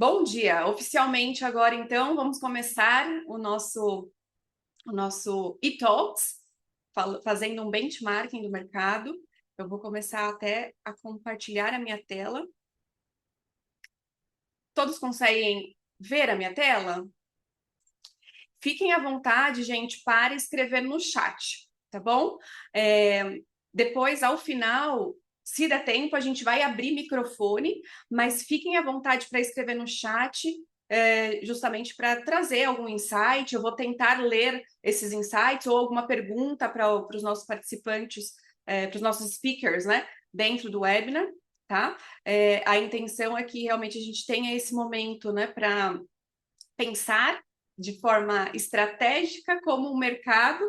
Bom dia! Oficialmente agora, então, vamos começar o nosso e-talks, fazendo um benchmarking do mercado. Eu vou começar até a compartilhar a minha tela. Todos conseguem ver a minha tela? Fiquem à vontade, gente, para escrever no chat, tá bom? Depois, ao final, se der tempo, a gente vai abrir microfone, mas fiquem à vontade para escrever no chat, justamente para trazer algum insight. Eu vou tentar ler esses insights ou alguma pergunta para os nossos participantes, para os nossos speakers, né, dentro do webinar, tá? A intenção é que realmente a gente tenha esse momento, né, para pensar de forma estratégica como o mercado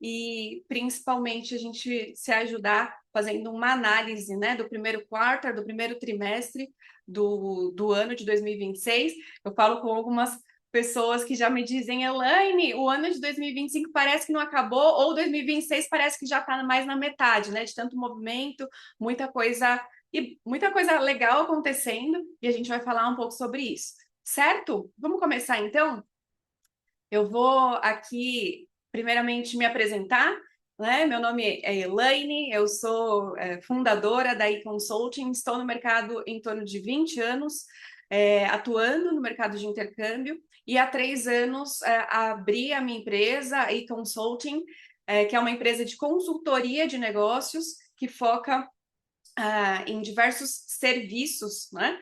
e principalmente a gente se ajudar fazendo uma análise, né, do primeiro quarto, do primeiro trimestre do ano de 2026. Eu falo com algumas pessoas que já me dizem, Elaine, o ano de 2025 parece que não acabou, ou 2026 parece que já está mais na metade, né, de tanto movimento, muita coisa e muita coisa legal acontecendo, e a gente vai falar um pouco sobre isso. Certo? Vamos começar então? Eu vou aqui, primeiramente, me apresentar, né? Meu nome é Elaine, eu sou fundadora da eConsulting, estou no mercado em torno de 20 anos, atuando no mercado de intercâmbio, e há 3 anos abri a minha empresa, a eConsulting, que é uma empresa de consultoria de negócios que foca em diversos serviços, né?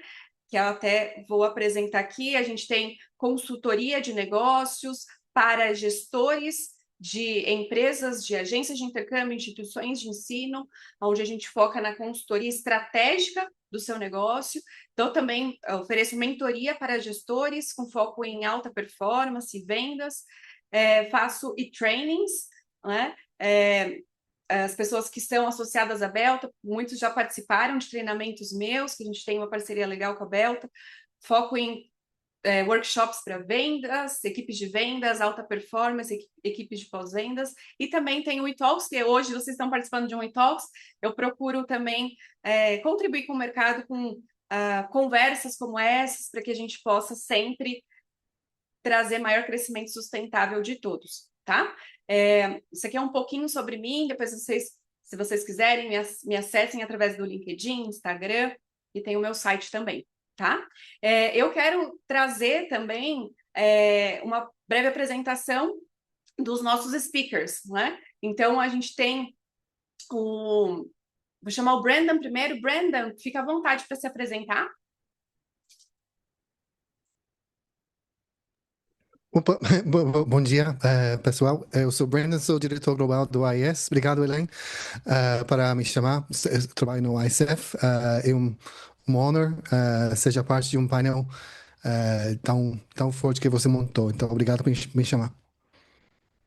Que eu até vou apresentar aqui. A gente tem consultoria de negócios para gestores de empresas, de agências de intercâmbio, instituições de ensino, onde a gente foca na consultoria estratégica do seu negócio. Então, também ofereço mentoria para gestores com foco em alta performance e vendas. Faço e-trainings, né? As pessoas que estão associadas à Belta, muitos já participaram de treinamentos meus, que a gente tem uma parceria legal com a Belta, foco em workshops para vendas, equipes de vendas, alta performance, equipes de pós-vendas, e também tem o eTalks, que hoje vocês estão participando de um eTalks, eu procuro também contribuir com o mercado com conversas como essas, para que a gente possa sempre trazer maior crescimento sustentável de todos, tá? Isso aqui é um pouquinho sobre mim, depois vocês, se vocês quiserem, me acessem através do LinkedIn, Instagram, e tem o meu site também, tá? Eu quero trazer também uma breve apresentação dos nossos speakers, né? Então, a gente tem o... Vou chamar o Brandon primeiro. Brandon, fica à vontade para se apresentar. Opa, bom dia, pessoal. Eu sou Brandon, sou diretor global do AIS. Obrigado, Elaine, para me chamar. Trabalho no ICF. É um honor seja parte de um painel tão forte que você montou. Então, obrigado por me chamar.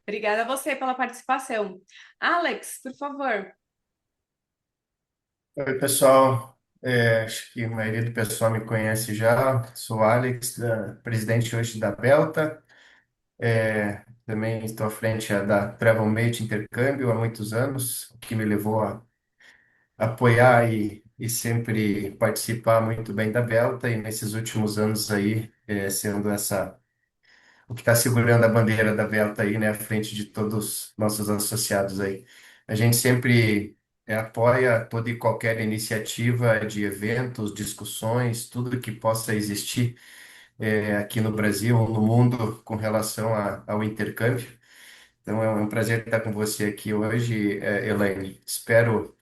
Obrigada a você pela participação. Alex, por favor. Oi, pessoal. Acho que a maioria do pessoal me conhece já. Sou Alex, presidente hoje da Belta. Também estou à frente da TravelMate Intercâmbio há muitos anos, o que me levou a apoiar e sempre participar muito bem da Belta. E nesses últimos anos aí, sendo o que está segurando a bandeira da Belta aí, né, à frente de todos os nossos associados aí. A gente sempre apoia toda e qualquer iniciativa de eventos, discussões, tudo que possa existir aqui no Brasil ou no mundo com relação ao intercâmbio. Então é um prazer estar com você aqui hoje, Elaine. Espero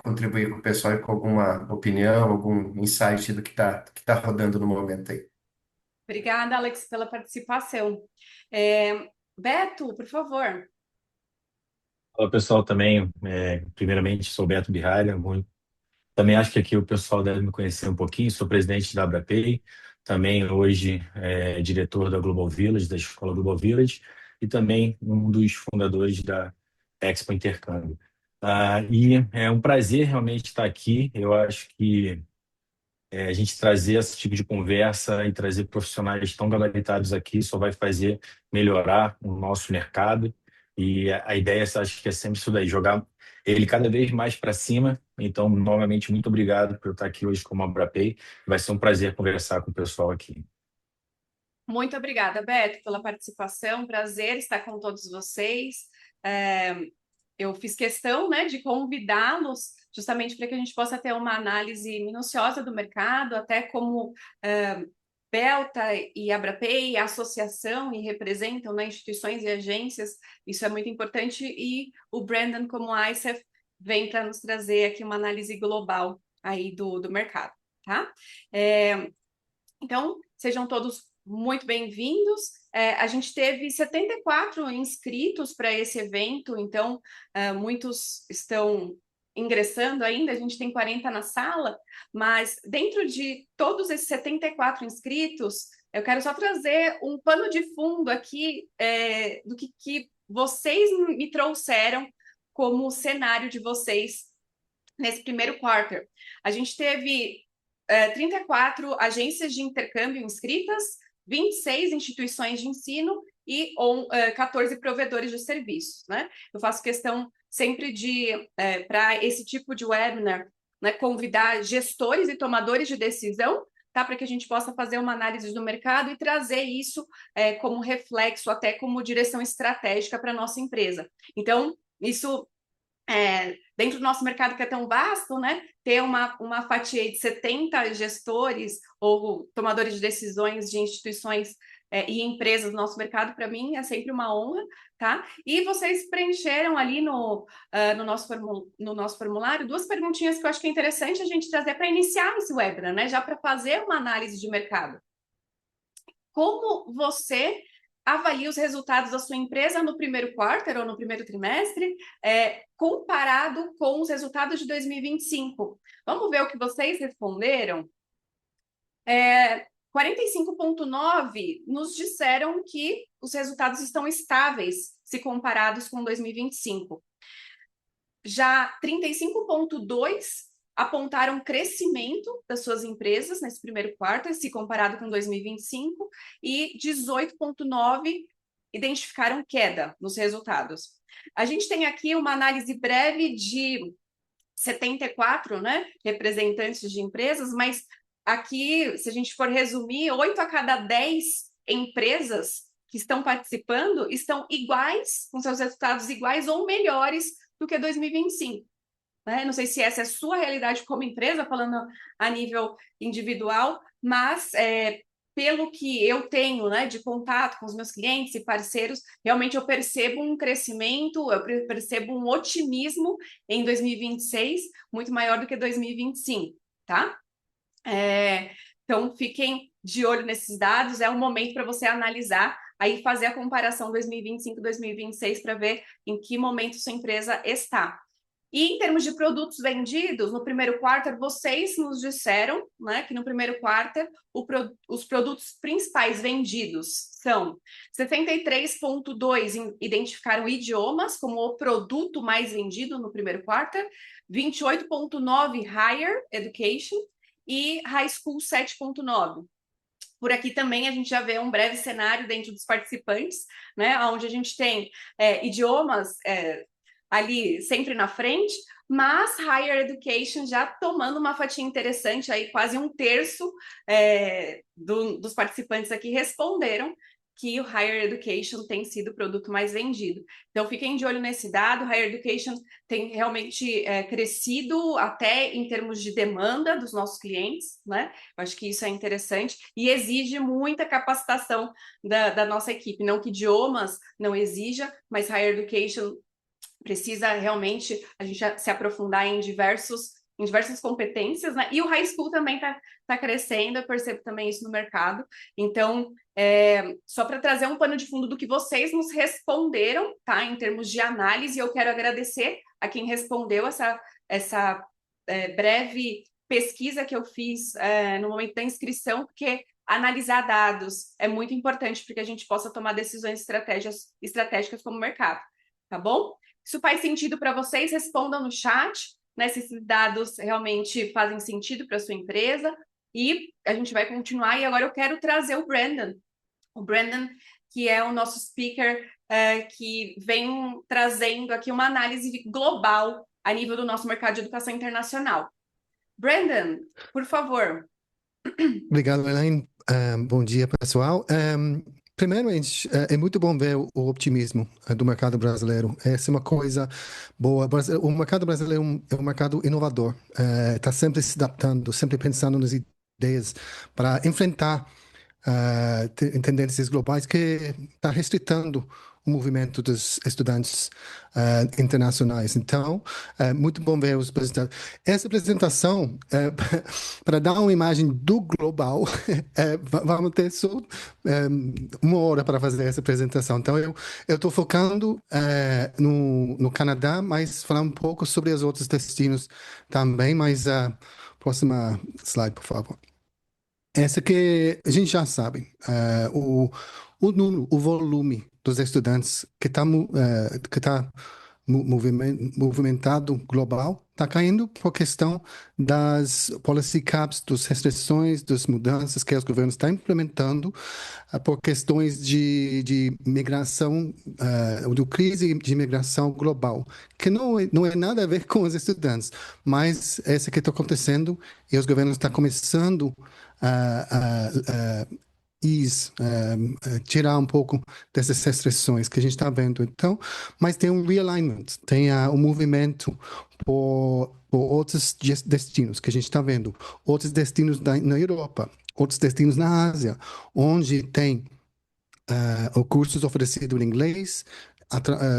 contribuir com o pessoal e com alguma opinião, algum insight do que tá rodando no momento aí. Obrigada, Alex, pela participação. Beto, por favor. Olá, pessoal, também, primeiramente, sou Beto Birralha, também acho que aqui o pessoal deve me conhecer um pouquinho, sou presidente da Abrapay, também hoje diretor da Global Village, da Escola Global Village, e também um dos fundadores da Expo Intercâmbio. E é um prazer realmente estar aqui, eu acho que a gente trazer esse tipo de conversa e trazer profissionais tão gabaritados aqui só vai fazer melhorar o nosso mercado. E a ideia, acho que é sempre isso daí, jogar ele cada vez mais para cima. Então, novamente, muito obrigado por eu estar aqui hoje com a Abrapay. Vai ser um prazer conversar com o pessoal aqui. Muito obrigada, Beto, pela participação. Prazer estar com todos vocês. É, eu fiz questão, né, de convidá-los justamente para que a gente possa ter uma análise minuciosa do mercado, até como Belta e Abrapay, a associação, e representam, né, instituições e agências. Isso é muito importante. E o Brandon, como ICEF, vem para nos trazer aqui uma análise global aí do mercado, tá? Então, sejam todos muito bem-vindos. A gente teve 74 inscritos para esse evento, então muitos estão ingressando ainda, a gente tem 40 na sala, mas dentro de todos esses 74 inscritos, eu quero só trazer um pano de fundo aqui do que vocês me trouxeram como cenário de vocês nesse primeiro quarter. A gente teve 34 agências de intercâmbio inscritas, 26 instituições de ensino e 14 provedores de serviços, né? Eu faço questão sempre de, para esse tipo de webinar, né, convidar gestores e tomadores de decisão, tá? Para que a gente possa fazer uma análise do mercado e trazer isso como reflexo, até como direção estratégica para a nossa empresa. Então, isso dentro do nosso mercado que é tão vasto, né, ter uma fatia de 70 gestores ou tomadores de decisões de instituições e empresas do nosso mercado, para mim, é sempre uma honra, tá? E vocês preencheram ali no nosso formulário duas perguntinhas que eu acho que é interessante a gente trazer para iniciar esse webinar, né, já para fazer uma análise de mercado. Como você avalia os resultados da sua empresa no primeiro quarter ou no primeiro trimestre, comparado com os resultados de 2025? Vamos ver o que vocês responderam? 45,9% nos disseram que os resultados estão estáveis se comparados com 2025. Já 35,2% apontaram crescimento das suas empresas nesse primeiro quarto, se comparado com 2025, e 18,9% identificaram queda nos resultados. A gente tem aqui uma análise breve de 74, né, representantes de empresas, mas aqui, se a gente for resumir, 8 a cada 10 empresas que estão participando estão iguais, com seus resultados iguais ou melhores do que 2025. Né? Não sei se essa é a sua realidade como empresa, falando a nível individual, mas pelo que eu tenho, né, de contato com os meus clientes e parceiros, realmente eu percebo um crescimento, eu percebo um otimismo em 2026 muito maior do que 2025, tá? Então, fiquem de olho nesses dados, é um momento para você analisar, aí fazer a comparação 2025-2026 para ver em que momento sua empresa está. E em termos de produtos vendidos, no primeiro quarto, vocês nos disseram, né, que no primeiro quarto os produtos principais vendidos são 63,2% identificaram idiomas como o produto mais vendido no primeiro quarto, 28,9% Higher Education e High School 7,9%. Por aqui também a gente já vê um breve cenário dentro dos participantes, né, onde a gente tem idiomas ali sempre na frente, mas Higher Education já tomando uma fatia interessante, aí quase um terço dos participantes aqui responderam que o Higher Education tem sido o produto mais vendido. Então, fiquem de olho nesse dado. Higher Education tem realmente crescido até em termos de demanda dos nossos clientes, né? Eu acho que isso é interessante e exige muita capacitação da nossa equipe. Não que idiomas não exija, mas Higher Education precisa realmente a gente se aprofundar em diversas competências, né? E o high school também tá crescendo, eu percebo também isso no mercado. Então, só para trazer um pano de fundo do que vocês nos responderam, tá? Em termos de análise, eu quero agradecer a quem respondeu essa breve pesquisa que eu fiz no momento da inscrição, porque analisar dados é muito importante para que a gente possa tomar decisões estratégicas como mercado, tá bom? Isso faz sentido para vocês? Respondam no chat, né, se esses dados realmente fazem sentido para a sua empresa. E a gente vai continuar. E agora eu quero trazer o Brandon. O Brandon, que é o nosso speaker, que vem trazendo aqui uma análise global a nível do nosso mercado de educação internacional. Brandon, por favor. Obrigado, Elaine. Bom dia, pessoal. Primeiramente, é muito bom ver o optimismo do mercado brasileiro. Essa é uma coisa boa. O mercado brasileiro é um mercado inovador. Está sempre se adaptando, sempre pensando nas ideias para enfrentar tendências globais que está restritando o movimento dos estudantes internacionais. Então, muito bom ver os apresentados. Essa apresentação, para dar uma imagem do global, vamos ter só uma hora para fazer essa apresentação. Então, eu estou focando no Canadá, mas falar um pouco sobre os outros destinos também. Mas próxima slide, por favor. Essa que a gente já sabe, o número, o volume dos estudantes que está movimentado global está caindo por questão das policy caps, das restrições, das mudanças que os governos estão implementando por questões de migração, do crise de migração global, que não é nada a ver com os estudantes, mas essa que está acontecendo e os governos estão começando a tirar um pouco dessas restrições que a gente está vendo. Então, mas tem um realignment, tem um movimento por outros destinos que a gente está vendo, outros destinos na Europa, outros destinos na Ásia, onde tem o cursos oferecido em inglês,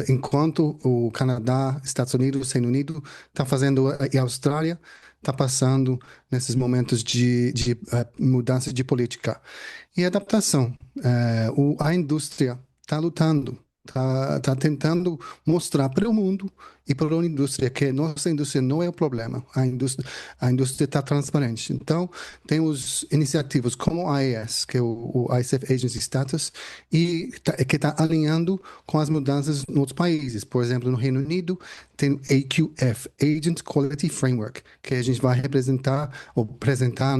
enquanto o Canadá, Estados Unidos, Reino Unido está fazendo, e a Austrália está passando nesses momentos de mudança de política. E adaptação. A indústria está lutando, está tentando mostrar para o mundo e para a indústria que nossa indústria não é o problema. A indústria está transparente. Então, temos iniciativas como a IAS, que é o ICF Agency Status, e que está alinhando com as mudanças em outros países. Por exemplo, no Reino Unido, tem o AQF, Agent Quality Framework, que a gente vai representar ou apresentar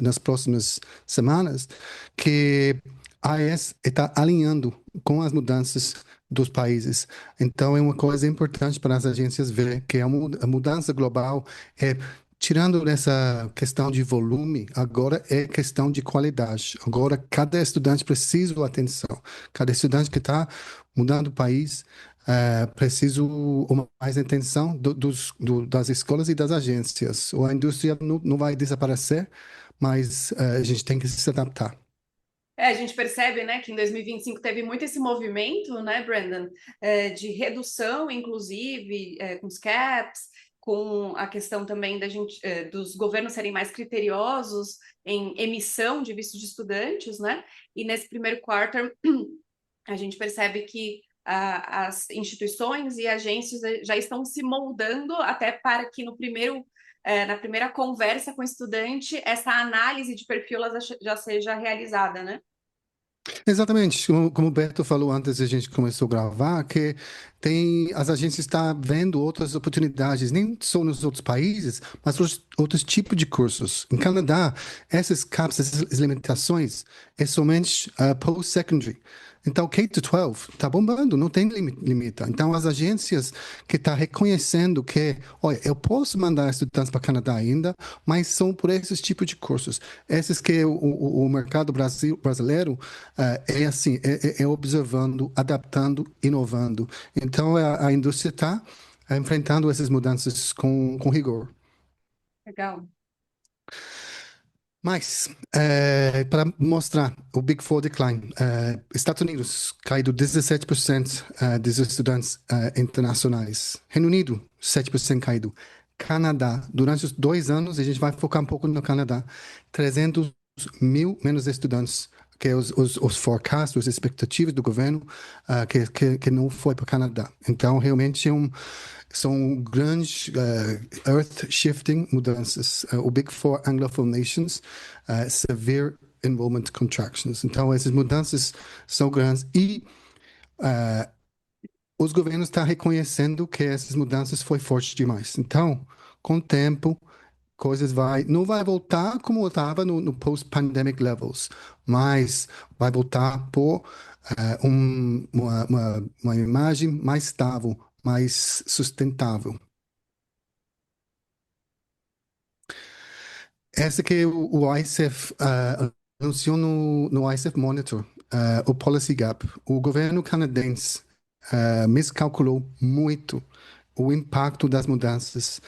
nas próximas semanas, que a AES está alinhando com as mudanças dos países. Então, é uma coisa importante para as agências ver que a mudança global é, tirando essa questão de volume, agora é questão de qualidade. Agora, cada estudante precisa de atenção. Cada estudante que está mudando o país precisa mais atenção das escolas e das agências. A indústria não vai desaparecer, mas a gente tem que se adaptar. A gente percebe, né, que em 2025 teve muito esse movimento, né, Brandon, de redução, inclusive, com os caps, com a questão também dos governos serem mais criteriosos em emissão de visto de estudantes, né? E nesse primeiro quarter a gente percebe que as instituições e agências já estão se moldando até para que na primeira conversa com o estudante, essa análise de perfil já seja realizada, né? Exatamente, como o Beto falou antes, a gente começou a gravar, que as agências estão vendo outras oportunidades, nem só nos outros países, mas outros tipos de cursos. Em Canadá, essas caps, essas limitações, é somente post-secondary. Então, K-12 está bombando, não tem limite. Então, as agências que estão reconhecendo que, olha, eu posso mandar estudantes para o Canadá ainda, mas são por esses tipos de cursos. Esses que o mercado brasileiro é assim, é observando, adaptando, inovando. Então, a indústria está enfrentando essas mudanças com rigor. Legal. Mas, para mostrar o Big Four decline, Estados Unidos caiu 17% dos estudantes internacionais. Reino Unido, 7% caído. Canadá, durante os 2 anos, a gente vai focar um pouco no Canadá, 300 mil menos estudantes que os forecasts, as expectativas do governo, que não foi para o Canadá. Então, realmente são grandes earth-shifting mudanças. O Big Four Anglophone nations, severe enrollment contractions. Então, essas mudanças são grandes e os governos estão reconhecendo que essas mudanças foi forte demais. Então, com o tempo, não vai voltar como estava no post-pandemic levels, mas vai voltar por uma imagem mais estável, mais sustentável. Essa que é o ICEF anunciou no ICEF Monitor o Policy Gap. O governo canadense miscalculou muito o impacto das mudanças.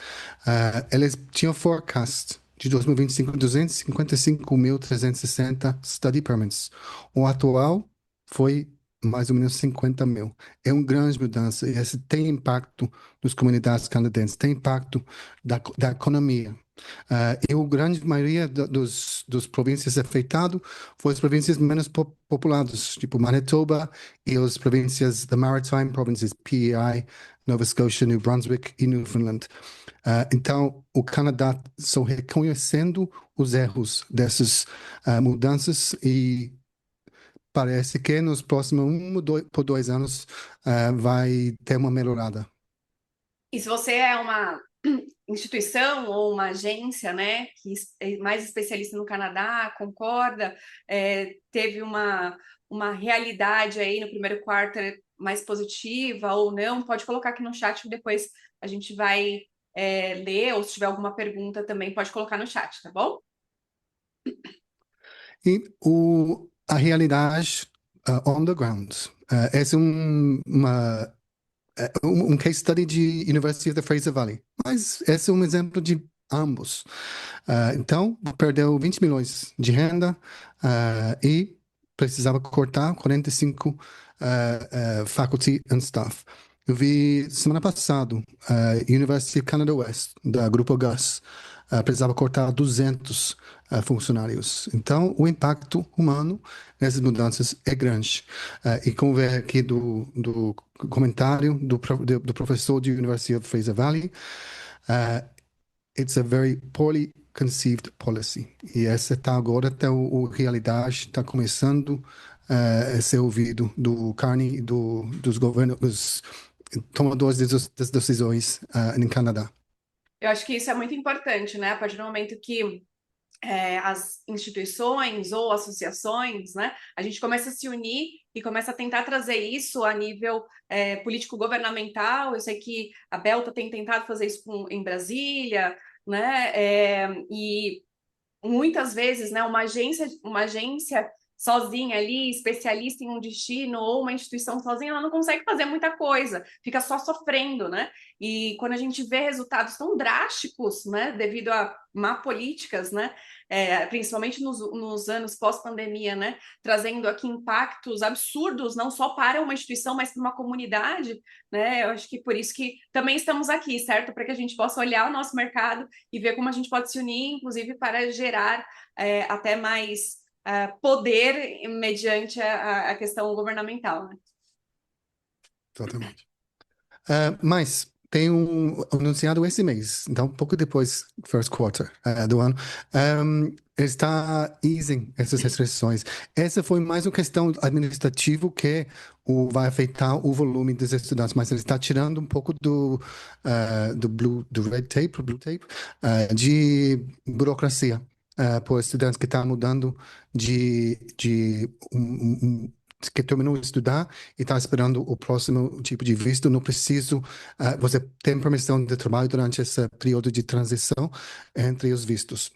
Eles tinham forecast de 2025 255.360 study permits. O atual foi mais ou menos 50 mil. É uma grande mudança e esse tem impacto nas comunidades canadenses, tem impacto da economia. E a grande maioria dos províncias afetadas foram as províncias menos populadas, tipo Manitoba e as províncias da Maritime Provinces, PEI, Nova Scotia, New Brunswick e Newfoundland. Então, o Canadá só reconhecendo os erros dessas mudanças e parece que nos próximos 2 anos vai ter uma melhorada. E se você é uma instituição ou uma agência, né, que é mais especialista no Canadá, concorda, teve uma realidade aí no primeiro quarto mais positiva ou não, pode colocar aqui no chat que depois a gente vai ler, ou se tiver alguma pergunta também pode colocar no chat, tá bom? E a realidade on the ground. Esse é um case study de University of the Fraser Valley, mas esse é um exemplo de ambos. Então, perdeu 20 milhões de renda e precisava cortar 45 faculty and staff. Eu vi semana passada, University of Canada West, da Grupo Gus, precisava cortar 200 funcionários. Então, o impacto humano nessas mudanças é grande. E como vê aqui do comentário do professor de University of Fraser Valley, it's a very poorly conceived policy. E essa está agora, até a realidade está começando a ser ouvido do Carney e dos governos, dos tomadores das decisões no Canadá. Eu acho que isso é muito importante, né? A partir do momento que as instituições ou associações, né, a gente começa a se unir e começa a tentar trazer isso a nível político-governamental. Eu sei que a Belta tem tentado fazer isso em Brasília, né, e muitas vezes, né, uma agência sozinha ali, especialista em um destino, ou uma instituição sozinha, ela não consegue fazer muita coisa, fica só sofrendo, né? E quando a gente vê resultados tão drásticos, né, devido a má políticas, né, principalmente nos anos pós-pandemia, né, trazendo aqui impactos absurdos, não só para uma instituição, mas para uma comunidade, né? Eu acho que por isso que também estamos aqui, certo? Para que a gente possa olhar o nosso mercado e ver como a gente pode se unir, inclusive para gerar até mais poder mediante a questão governamental, né? Exatamente. Mas tem anunciado esse mês, então pouco depois, first quarter do ano, está easing essas restrições. Essa foi mais uma questão administrativa que vai afetar o volume dos estudantes, mas ele está tirando um pouco do red tape, de burocracia. Por estudantes que estão mudando que terminou de estudar e está esperando o próximo tipo de visto, não preciso. Você tem permissão de trabalho durante esse período de transição entre os vistos.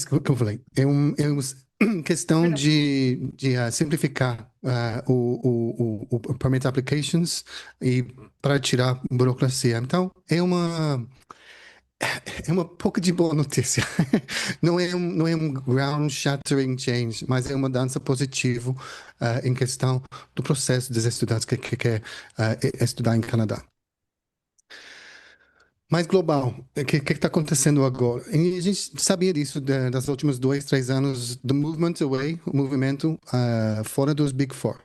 Como eu falei, é uma questão de simplificar o permit applications e para tirar burocracia. Então, é uma pouco de boa notícia. Não é um ground-shattering change, mas é uma mudança positiva em questão do processo dos estudantes que quer estudar em Canadá. Mais global, o que está acontecendo agora? E a gente sabia disso das últimos 2, 3 anos do movement away, o movimento fora dos Big Four,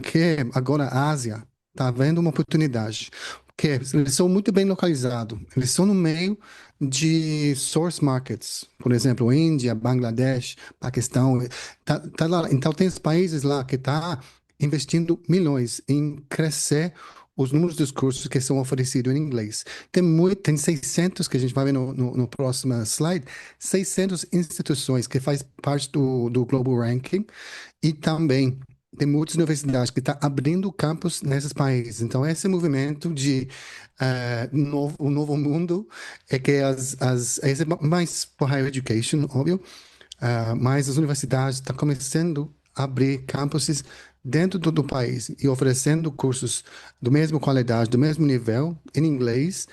que agora a Ásia está vendo uma oportunidade, porque eles são muito bem localizados, eles são no meio de source markets, por exemplo, Índia, Bangladesh, Paquistão, tá lá. Então tem os países lá que tá investindo milhões em crescer os números dos cursos que são oferecidos em inglês. Tem 600, que a gente vai ver no próximo slide, 600 instituições que faz parte do Global Ranking e também tem muitas universidades que estão abrindo campus nesses países. Então, esse movimento de o novo mundo é que esse é mais por higher education, óbvio, mas as universidades estão começando a abrir campuses dentro do país e oferecendo cursos do mesmo qualidade, do mesmo nível, em inglês,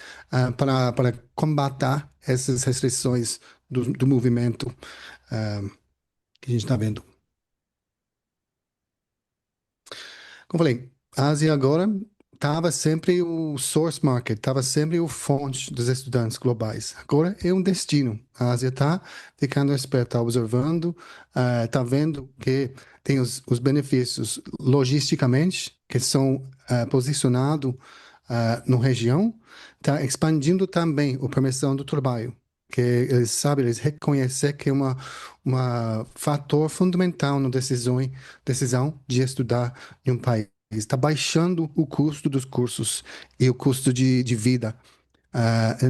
para combater essas restrições do movimento que a gente está vendo. Como falei, a Ásia agora estava sempre o source market, estava sempre o fonte dos estudantes globais. Agora é um destino. A Ásia está ficando esperta, está observando, está vendo que tem os benefícios logisticamente, que são posicionados na região, está expandindo também a permissão do trabalho. Que eles sabem, eles reconhecem que é uma fator fundamental na decisão de estudar em um país. Está baixando o custo dos cursos e o custo de vida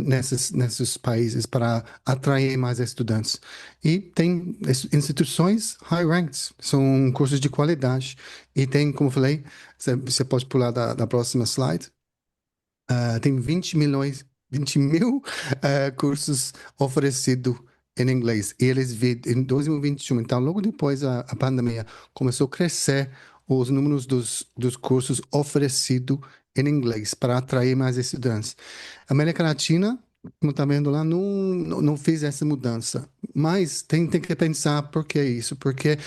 nesses países para atrair mais estudantes. E tem instituições high-ranked, são cursos de qualidade. E tem, como eu falei, você pode pular da próxima slide. Tem 20 mil cursos oferecidos em inglês. E eles viram em 2021, então logo depois a pandemia, começou a crescer os números dos cursos oferecidos em inglês para atrair mais estudantes. A América Latina, como está vendo lá, não fez essa mudança. Mas tem que pensar por que isso, porque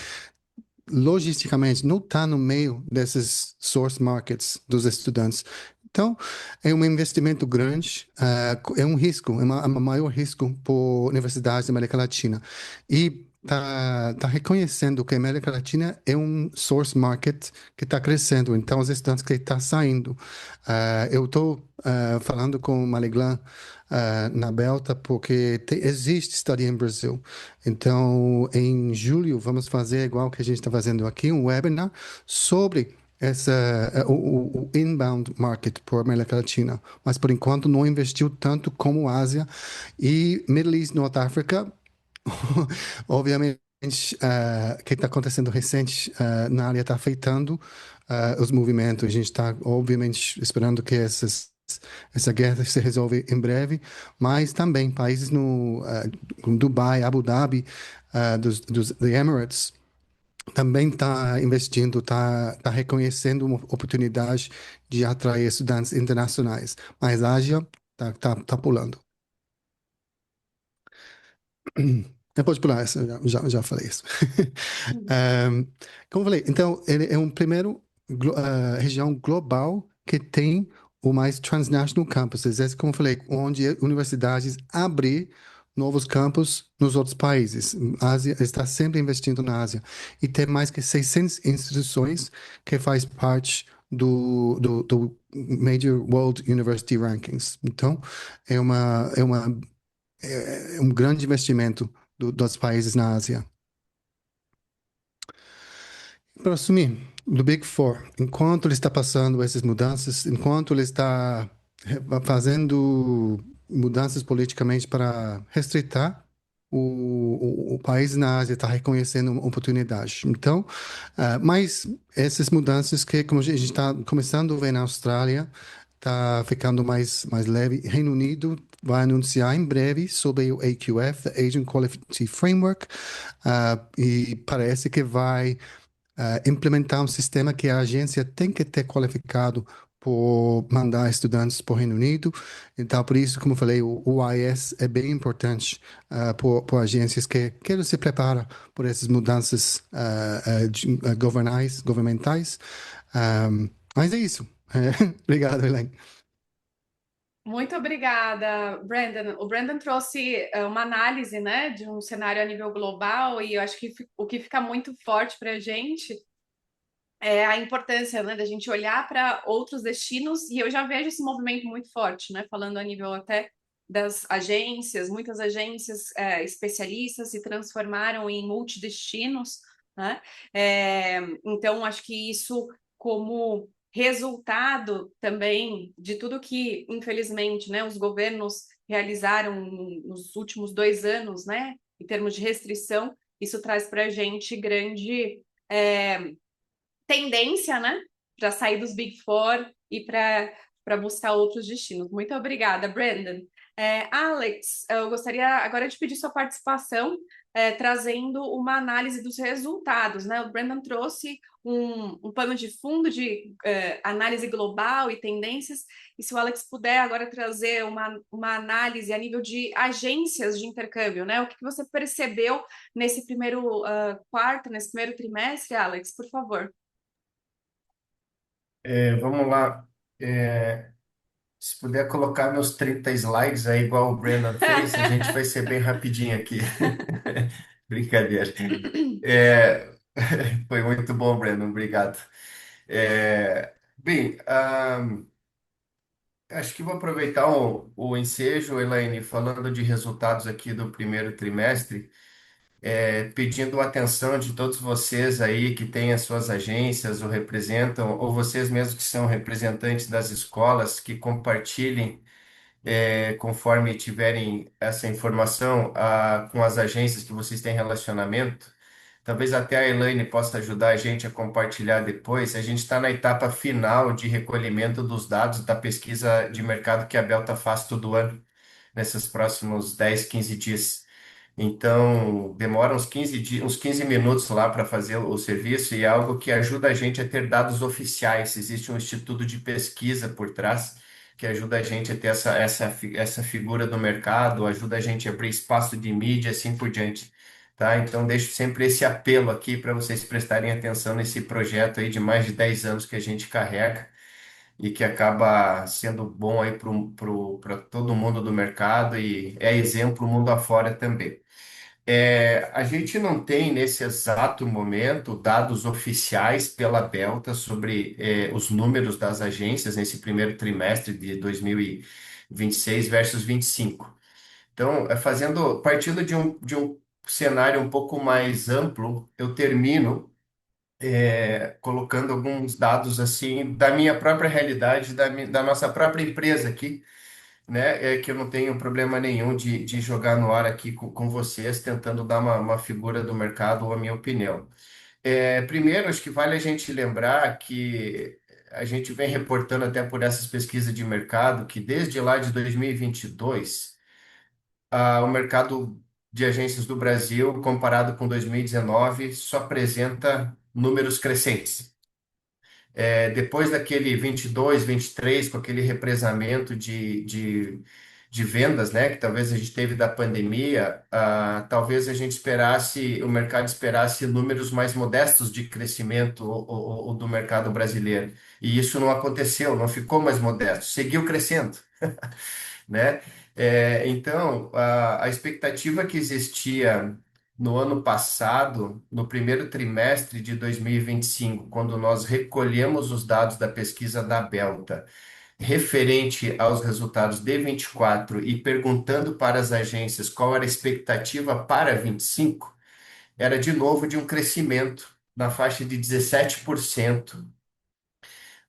logisticamente não está no meio desses source markets dos estudantes. Então, é um investimento grande, é um risco, é um maior risco para universidades da América Latina. E tá reconhecendo que a América Latina é um source market que está crescendo, então os estudantes que estão saindo. Eu estou falando com o Maliglan na Belta porque existe Study in Brasil. Então, em julho, vamos fazer igual que a gente está fazendo aqui, um webinar sobre o inbound market por América Latina, mas por enquanto não investiu tanto como Ásia e Middle East, North Africa, obviamente, o que está acontecendo recente na área está afetando os movimentos. A gente está, obviamente, esperando que essa guerra se resolva em breve, mas também países como Dubai, Abu Dhabi, dos Emirates, também está investindo, está reconhecendo uma oportunidade de atrair estudantes internacionais. Mas a Ásia está pulando. Pode pular essa, já falei isso. Como eu falei, então, ele é um primeiro região global que tem o mais transnational campuses. É como eu falei, onde universidades abrem novos campos nos outros países. A Ásia está sempre investindo na Ásia. E tem mais que 600 instituições que faz parte do Major World University Rankings. Então, é um grande investimento dos países na Ásia. Para assumir, do Big Four, enquanto ele está passando essas mudanças, enquanto ele está fazendo mudanças politicamente para restritar, o país na Ásia está reconhecendo uma oportunidade. Então, mas essas mudanças que, como a gente está começando a ver na Austrália, está ficando mais leve. Reino Unido vai anunciar em breve sobre o AQF, the Asian Quality Framework, e parece que vai implementar um sistema que a agência tem que ter qualificado por mandar estudantes para o Reino Unido. Então, por isso, como eu falei, o IS é bem importante por agências que querem se preparar por essas mudanças governamentais. Mas é isso. Obrigado, Elaine. Muito obrigada, Brandon. O Brandon trouxe uma análise, né, de um cenário a nível global, e eu acho que o que fica muito forte para a gente é a importância, né, da gente olhar para outros destinos, e eu já vejo esse movimento muito forte, né, falando a nível até das agências, muitas agências especialistas se transformaram em multidestinos, né? Então, acho que isso, como resultado também de tudo que, infelizmente, né, os governos realizaram nos últimos 2 anos, né, em termos de restrição, isso traz para a gente grande tendência, né? Para sair dos Big Four e para buscar outros destinos. Muito obrigada, Brandon. Alex, eu gostaria agora de pedir sua participação, trazendo uma análise dos resultados, né? O Brandon trouxe um pano de fundo de análise global e tendências, e se o Alex puder agora trazer uma análise a nível de agências de intercâmbio, né? O que você percebeu nesse primeiro quarto, nesse primeiro trimestre, Alex, por favor. Vamos lá. Se puder colocar meus 30 slides aí, igual o Brandon fez, a gente vai ser bem rapidinho aqui. Brincadeira. É, Foi muito bom, Brandon, obrigado. Bem, acho que vou aproveitar o ensejo, Elaine, falando de resultados aqui do primeiro trimestre, pedindo a atenção de todos vocês aí que têm as suas agências ou representam, ou vocês mesmos que são representantes das escolas, que compartilhem conforme tiverem essa informação, com as agências que vocês têm relacionamento. Talvez até a Elaine possa ajudar a gente a compartilhar depois. A gente está na etapa final de recolhimento dos dados da pesquisa de mercado que a Belta faz todo ano, nesses próximos 10, 15 dias. Então, demora uns 15 dias, uns 15 minutos lá para fazer o serviço e é algo que ajuda a gente a ter dados oficiais. Existe um instituto de pesquisa por trás que ajuda a gente a ter essa figura do mercado, ajuda a gente a abrir espaço de mídia, assim por diante. Tá? Então, deixo sempre esse apelo aqui para vocês prestarem atenção nesse projeto aí de mais de 10 anos que a gente carrega e que acaba sendo bom aí para todo mundo do mercado e é exemplo mundo afora também. A gente não tem nesse exato momento dados oficiais pela Belta sobre os números das agências nesse primeiro trimestre de 2026 versus 25. Então, partindo de um cenário um pouco mais amplo, eu termino colocando alguns dados assim da minha própria realidade, da nossa própria empresa aqui, né? Que eu não tenho problema nenhum de jogar no ar aqui com vocês, tentando dar uma figura do mercado ou a minha opinião. Primeiro, acho que vale a gente lembrar que a gente vem reportando até por essas pesquisas de mercado que desde lá de 2022, o mercado de agências do Brasil, comparado com 2019, só apresenta números crescentes. Depois daquele 22, 23, com aquele represamento de vendas, né, que talvez a gente teve da pandemia, talvez a gente esperasse, o mercado esperasse números mais modestos de crescimento do mercado brasileiro. E isso não aconteceu, não ficou mais modesto, seguiu crescendo, né? Então, a expectativa que existia no ano passado, no primeiro trimestre de 2025, quando nós recolhemos os dados da pesquisa da Belta, referente aos resultados de 24 e perguntando para as agências qual era a expectativa para 25, era de novo de um crescimento na faixa de 17%,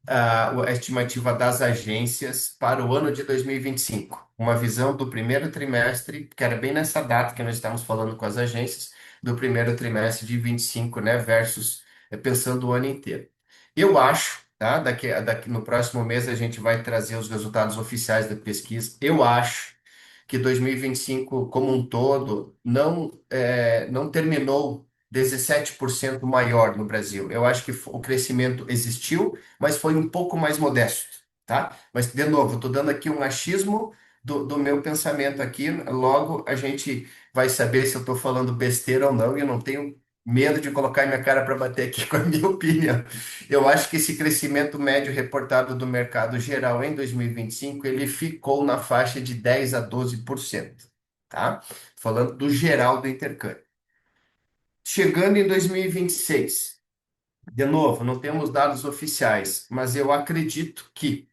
a estimativa das agências para o ano de 2025. Uma visão do primeiro trimestre, que era bem nessa data que nós estamos falando com as agências, do primeiro trimestre de 25, né, versus pensando o ano inteiro. Eu acho, tá? Daqui no próximo mês a gente vai trazer os resultados oficiais da pesquisa. Eu acho que 2025 como um todo não terminou 17% maior no Brasil. Eu acho que o crescimento existiu, mas foi um pouco mais modesto, tá? Mas, de novo, estou dando aqui um achismo do meu pensamento aqui, logo a gente vai saber se eu estou falando besteira ou não, e eu não tenho medo de colocar minha cara para bater aqui com a minha opinião. Eu acho que esse crescimento médio reportado do mercado geral em 2025, ele ficou na faixa de 10 a 12%, tá? Falando do geral do intercâmbio. Chegando em 2026, de novo, não temos dados oficiais, mas eu acredito que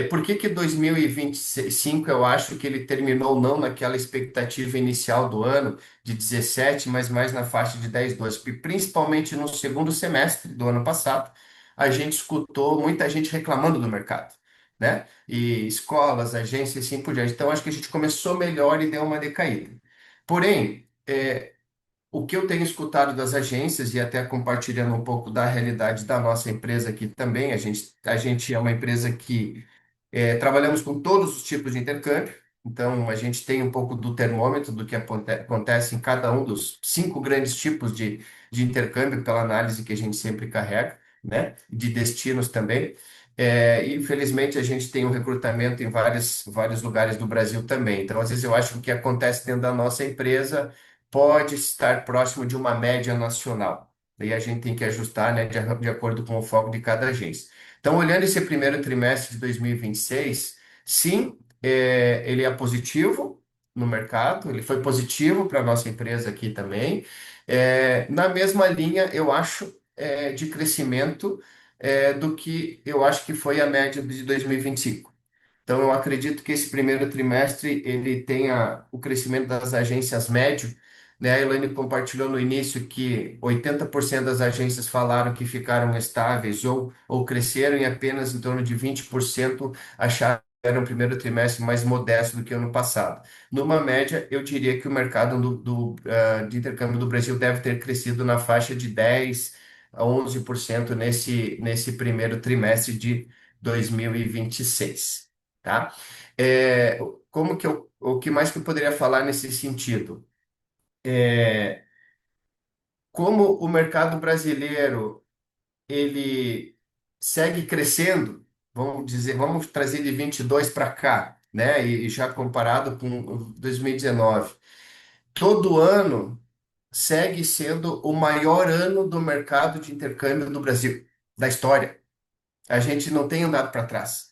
por que que 2025 eu acho que ele terminou não naquela expectativa inicial do ano de 17, mas mais na faixa de 10, 12? Porque principalmente no segundo semestre do ano passado, a gente escutou muita gente reclamando do mercado, né? E escolas, agências, assim por diante. Então, acho que a gente começou melhor e deu uma decaída. Porém, o que eu tenho escutado das agências e até compartilhando um pouco da realidade da nossa empresa aqui também, a gente é uma empresa que trabalhamos com todos os tipos de intercâmbio, então a gente tem um pouco do termômetro do que acontece em cada um dos 5 grandes tipos de intercâmbio, pela análise que a gente sempre carrega, né? De destinos também. E, infelizmente, a gente tem um recrutamento em vários lugares do Brasil também. Então, às vezes, eu acho que o que acontece dentro da nossa empresa pode estar próximo de uma média nacional. Daí a gente tem que ajustar, né, de acordo com o foco de cada agência. Então, olhando esse primeiro trimestre de 2026, sim, ele é positivo no mercado, ele foi positivo para a nossa empresa aqui também. Na mesma linha, eu acho, de crescimento, do que eu acho que foi a média de 2025. Então, eu acredito que esse primeiro trimestre ele tenha o crescimento das agências médio, né? A Elaine compartilhou no início que 80% das agências falaram que ficaram estáveis ou cresceram e apenas em torno de 20% acharam um primeiro trimestre mais modesto do que o ano passado. Numa média, eu diria que o mercado de intercâmbio do Brasil deve ter crescido na faixa de 10 a 11% nesse primeiro trimestre de 2026, tá? É, o que mais que eu poderia falar nesse sentido? É, como o mercado brasileiro ele segue crescendo, vamos dizer, vamos trazer de 22 para cá, né? E já comparado com 2019, todo ano segue sendo o maior ano do mercado de intercâmbio do Brasil, da história. A gente não tem andado para trás.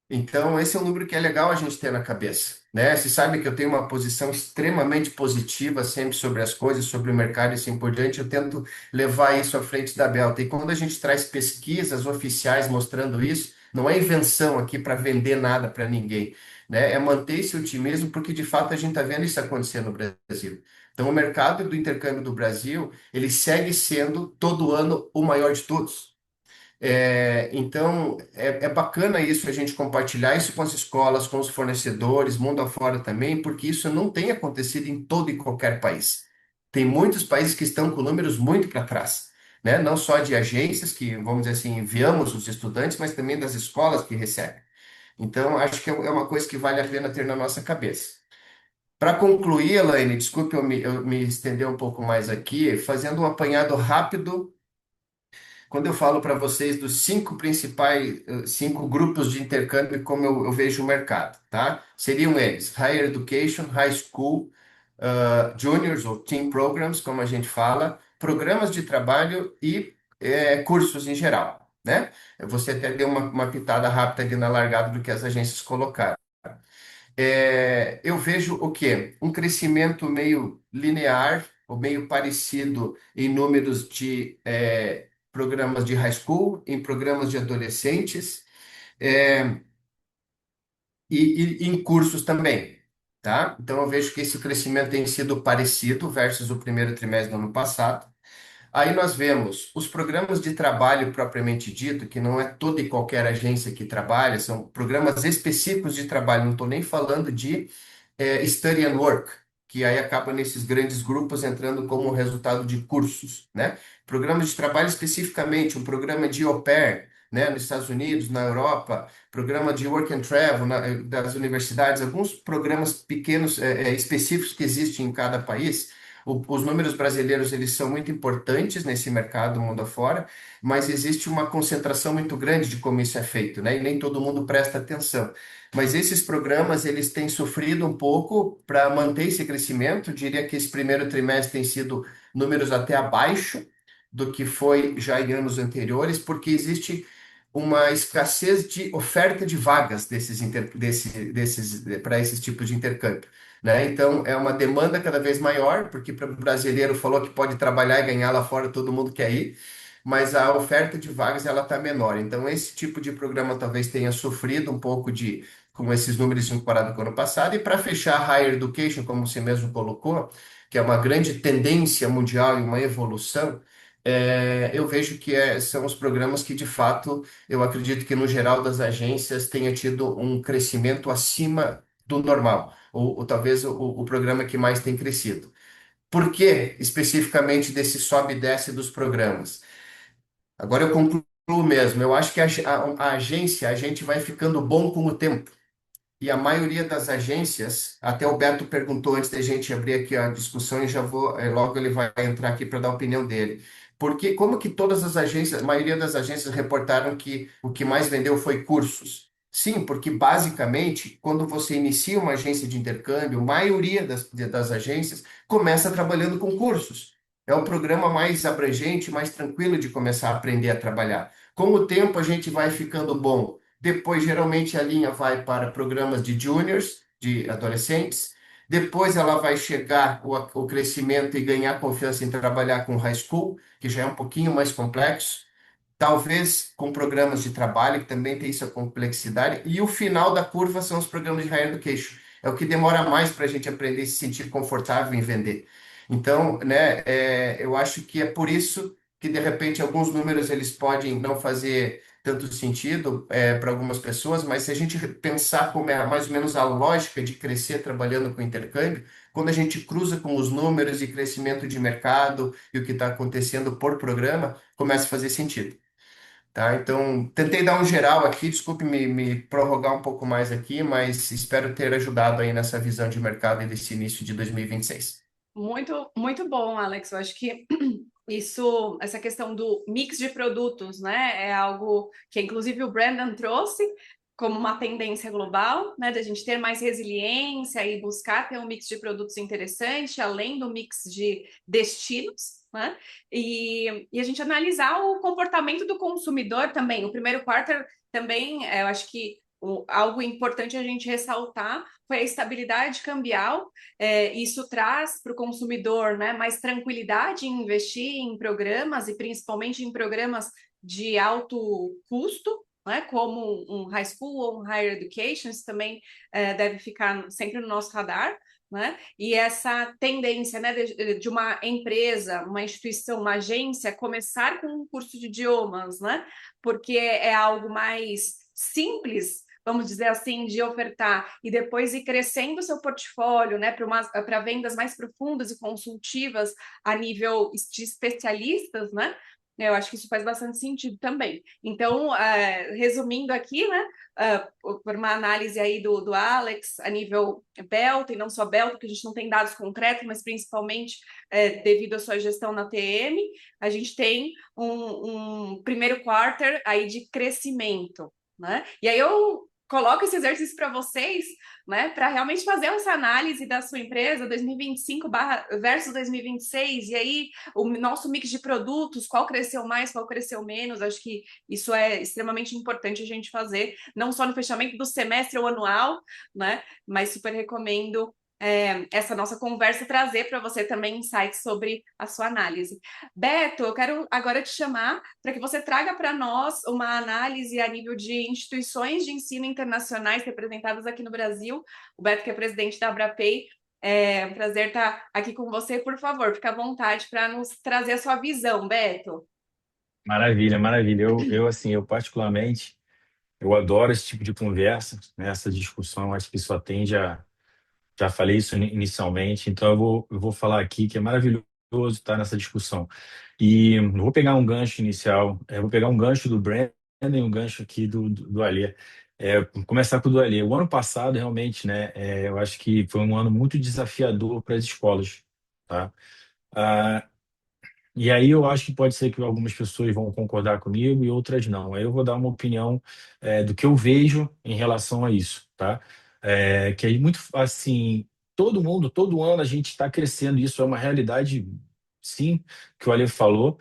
Então, esse é um número que é legal a gente ter na cabeça, né? Você sabe que eu tenho uma posição extremamente positiva sempre sobre as coisas, sobre o mercado e assim por diante. Eu tento levar isso à frente da Belta. E quando a gente traz pesquisas oficiais mostrando isso, não é invenção aqui para vender nada para ninguém, né? É manter esse otimismo, porque de fato a gente está vendo isso acontecer no Brasil. Então, o mercado do intercâmbio do Brasil, ele segue sendo todo ano o maior de todos. Então, é bacana isso, a gente compartilhar isso com as escolas, com os fornecedores, mundo afora também, porque isso não tem acontecido em todo e qualquer país. Tem muitos países que estão com números muito para trás, né? Não só de agências que, vamos dizer assim, enviamos os estudantes, mas também das escolas que recebem. Então, acho que é uma coisa que vale a pena ter na nossa cabeça. Para concluir, Elaine, desculpe eu me estender um pouco mais aqui, fazendo um apanhado rápido quando eu falo para vocês dos 5 principais, 5 grupos de intercâmbio, e como eu vejo o mercado, tá? Seriam eles: Higher Education, High School, Juniors ou Teen Programs, como a gente fala, programas de trabalho e cursos em geral, né? Você até deu uma pitada rápida ali na largada do que as agências colocaram. Eu vejo o quê? Um crescimento meio linear, ou meio parecido em números de programas de high school, em programas de adolescentes, é, e em cursos também, tá? Então eu vejo que esse crescimento tem sido parecido versus o primeiro trimestre do ano passado. Aí nós vemos os programas de trabalho propriamente dito, que não é toda e qualquer agência que trabalha, são programas específicos de trabalho, não estou nem falando de study and work, que aí acaba nesses grandes grupos entrando como resultado de cursos, né? Programas de trabalho especificamente, um programa de au pair, né, nos Estados Unidos, na Europa, programa de work and travel das universidades, alguns programas pequenos, específicos que existem em cada país. Os números brasileiros eles são muito importantes nesse mercado mundo afora, mas existe uma concentração muito grande de como isso é feito, né? E nem todo mundo presta atenção. Mas esses programas, eles têm sofrido um pouco para manter esse crescimento. Eu diria que esse primeiro trimestre tem sido números até abaixo do que foi já em anos anteriores, porque existe uma escassez de oferta de vagas para esses tipos de intercâmbio, né? Então, é uma demanda cada vez maior, porque para o brasileiro falou que pode trabalhar e ganhar lá fora, todo mundo quer ir, mas a oferta de vagas ela está menor. Então, esse tipo de programa talvez tenha sofrido um pouco com esses números comparados com o ano passado. E para fechar, Higher Education, como você mesmo colocou, que é uma grande tendência mundial e uma evolução, eu vejo que são os programas que, de fato, eu acredito que, no geral das agências, tenha tido um crescimento acima do normal, ou talvez o programa que mais tem crescido. Por que especificamente desse sobe e desce dos programas? Agora eu concluo mesmo. Eu acho que a agência, a gente vai ficando bom com o tempo. E a maioria das agências, até o Beto perguntou antes da gente abrir aqui a discussão e já vou, logo ele vai entrar aqui para dar a opinião dele. Porque como que todas as agências, a maioria das agências reportaram que o que mais vendeu foi cursos? Sim, porque basicamente, quando você inicia uma agência de intercâmbio, a maioria das agências começa trabalhando com cursos. É o programa mais abrangente, mais tranquilo de começar a aprender a trabalhar. Com o tempo, a gente vai ficando bom. Depois, geralmente, a linha vai para programas de juniors, de adolescentes. Depois, ela vai chegar o crescimento e ganhar confiança em trabalhar com high school, que já é um pouquinho mais complexo. Talvez com programas de trabalho, que também tem essa complexidade. E o final da curva são os programas de higher education. É o que demora mais para a gente aprender e se sentir confortável em vender. Então, né, eu acho que é por isso que, de repente, alguns números eles podem não fazer tanto sentido para algumas pessoas, mas se a gente pensar como é mais ou menos a lógica de crescer trabalhando com intercâmbio, quando a gente cruza com os números e crescimento de mercado e o que está acontecendo por programa, começa a fazer sentido. Tá? Então, tentei dar um geral aqui, desculpe me prorrogar um pouco mais aqui, mas espero ter ajudado aí nessa visão de mercado e desse início de 2026. Muito, muito bom, Alex. Eu acho que essa questão do mix de produtos, né, é algo que inclusive o Brandon trouxe como uma tendência global, né, da gente ter mais resiliência e buscar ter um mix de produtos interessante, além do mix de destinos, né, e a gente analisar o comportamento do consumidor também. O primeiro quarter também, eu acho que algo importante a gente ressaltar foi a estabilidade cambial. Isso traz para o consumidor, né, mais tranquilidade em investir em programas e principalmente em programas de alto custo, né, como um high school ou um higher education. Isso também deve ficar sempre no nosso radar. Né? E essa tendência, né, de uma empresa, uma instituição, uma agência começar com um curso de idiomas, né, porque é algo mais simples, vamos dizer assim, de ofertar e depois ir crescendo o seu portfólio, né, para vendas mais profundas e consultivas a nível de especialistas, né? Eu acho que isso faz bastante sentido também. Então, resumindo aqui, né, por uma análise aí do Alex a nível Belta, e não só Belta, porque a gente não tem dados concretos, mas principalmente devido à sua gestão na TM, a gente tem um primeiro quarter aí de crescimento, né? E aí eu coloco esse exercício para vocês, né, para realmente fazer essa análise da sua empresa 2025 versus 2026, e aí o nosso mix de produtos, qual cresceu mais, qual cresceu menos. Acho que isso é extremamente importante a gente fazer, não só no fechamento do semestre ou anual, né, mas super recomendo essa nossa conversa trazer para você também insights sobre a sua análise. Beto, eu quero agora te chamar para que você traga para nós uma análise a nível de instituições de ensino internacionais representadas aqui no Brasil. O Beto, que é presidente da Abrapay, é um prazer estar aqui com você. Por favor, fique à vontade para nos trazer a sua visão, Beto. Maravilha, maravilha. Assim, eu particularmente, eu adoro esse tipo de conversa, né? Essa discussão, acho que só tende a... Já falei isso inicialmente, então eu vou falar aqui que é maravilhoso estar nessa discussão. E eu vou pegar um gancho inicial, vou pegar um gancho do Brandon e um gancho aqui do Alê. Começar com o do Alê. O ano passado, realmente, né, eu acho que foi um ano muito desafiador para as escolas, tá? Ah, e aí eu acho que pode ser que algumas pessoas vão concordar comigo e outras não. Aí eu vou dar uma opinião do que eu vejo em relação a isso, tá? Que é muito assim, todo mundo, todo ano a gente está crescendo, isso é uma realidade, sim, que o Ale falou.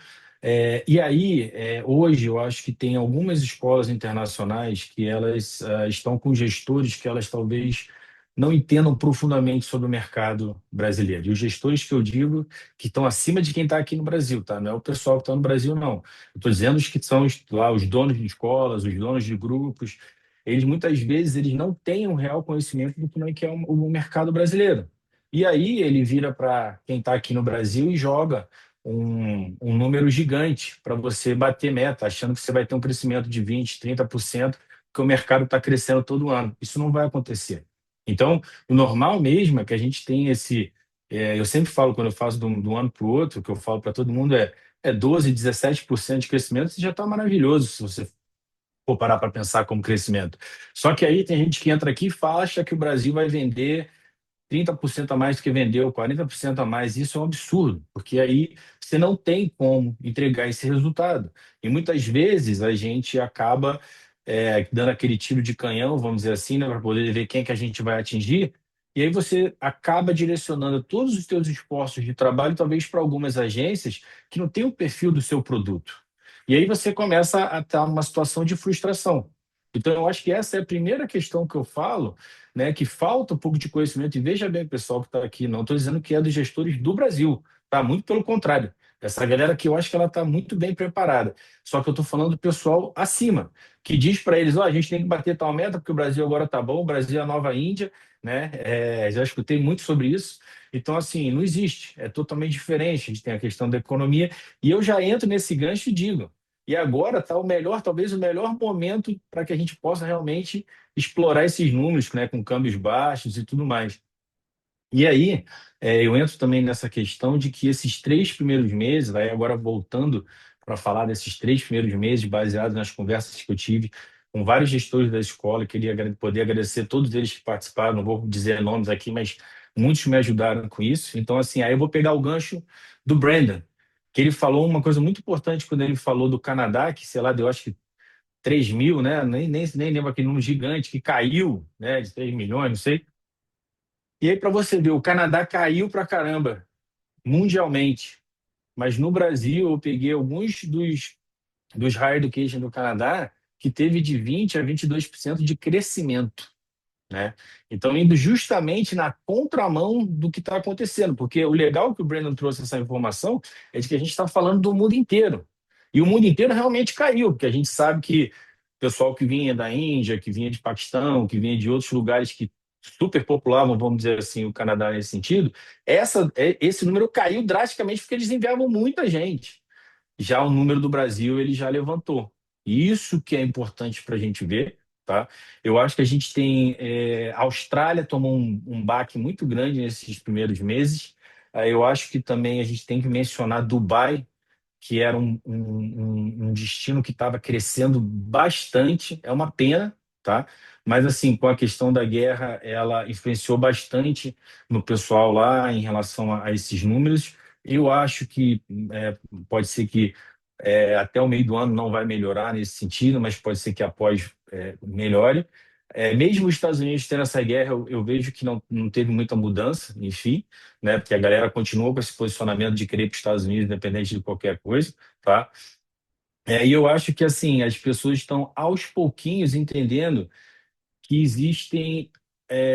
E aí, hoje eu acho que tem algumas escolas internacionais que elas estão com gestores que elas talvez não entendam profundamente sobre o mercado brasileiro. E os gestores que eu digo que estão acima de quem está aqui no Brasil, tá? Não é o pessoal que está no Brasil, não. Eu estou dizendo os que são lá os donos de escolas, os donos de grupos. Eles muitas vezes eles não têm um real conhecimento do como é que é o mercado brasileiro. E aí ele vira para quem está aqui no Brasil e joga um número gigante para você bater meta, achando que você vai ter um crescimento de 20%, 30%, porque o mercado está crescendo todo ano. Isso não vai acontecer. Então, o normal mesmo é que a gente tenha Eu sempre falo, quando eu faço de um ano para o outro, o que eu falo para todo mundo é 12, 17% de crescimento, isso já está maravilhoso se você for parar para pensar como crescimento. Só que aí tem gente que entra aqui e acha que o Brasil vai vender 30% a mais do que vendeu, 40% a mais. Isso é um absurdo, porque aí você não tem como entregar esse resultado. E muitas vezes a gente acaba dando aquele tiro de canhão, vamos dizer assim, né, para poder ver quem que a gente vai atingir. E aí você acaba direcionando todos os seus esforços de trabalho, talvez para algumas agências que não têm o perfil do seu produto. E aí você começa a estar numa situação de frustração. Então, eu acho que essa é a primeira questão que eu falo, né, que falta um pouco de conhecimento. E veja bem, pessoal que está aqui, não estou dizendo que é dos gestores do Brasil, tá? Muito pelo contrário. Essa galera aqui, eu acho que ela está muito bem preparada. Só que eu estou falando do pessoal acima, que diz para eles: ó, a gente tem que bater tal meta, porque o Brasil agora está bom, o Brasil é a nova Índia, né? Já escutei muito sobre isso. Então, assim, não existe, é totalmente diferente. A gente tem a questão da economia, e eu já entro nesse gancho e digo: e agora está o melhor, talvez o melhor momento para que a gente possa realmente explorar esses números, né, com câmbios baixos e tudo mais. E aí, eu entro também nessa questão de que esses 3 primeiros meses, aí agora voltando para falar desses 3 primeiros meses, baseado nas conversas que eu tive com vários gestores da escola, queria poder agradecer a todos eles que participaram, não vou dizer nomes aqui, mas muitos me ajudaram com isso. Então, assim, aí eu vou pegar o gancho do Brandon, que ele falou uma coisa muito importante quando ele falou do Canadá, que, sei lá, deu acho que 3 mil, né? Nem lembro aquele número gigante que caiu, né? De 3 milhões, não sei. E aí, para você ver, o Canadá caiu pra caramba, mundialmente. Mas no Brasil, eu peguei alguns dos higher education do Canadá que teve de 20 a 22% de crescimento, né? Então, indo justamente na contramão do que está acontecendo, porque o legal que o Brandon trouxe essa informação é de que a gente está falando do mundo inteiro. E o mundo inteiro realmente caiu, porque a gente sabe que o pessoal que vinha da Índia, que vinha de Paquistão, que vinha de outros lugares que super populavam, vamos dizer assim, o Canadá nesse sentido, esse número caiu drasticamente porque eles enviavam muita gente. Já o número do Brasil ele já levantou. E isso que é importante para a gente ver, tá? Eu acho que a gente tem a Austrália tomou um baque muito grande nesses primeiros meses. Eu acho que também a gente tem que mencionar Dubai, que era um destino que estava crescendo bastante. É uma pena, tá? Mas assim, com a questão da guerra, ela influenciou bastante no pessoal lá em relação a esses números. Eu acho que pode ser que até o meio do ano não vai melhorar nesse sentido, mas pode ser que após melhore. Mesmo os Estados Unidos tendo essa guerra, eu vejo que não teve muita mudança, enfim, né? Porque a galera continua com esse posicionamento de querer ir para os Estados Unidos, independente de qualquer coisa, tá? E eu acho que assim as pessoas estão aos pouquinhos entendendo que existem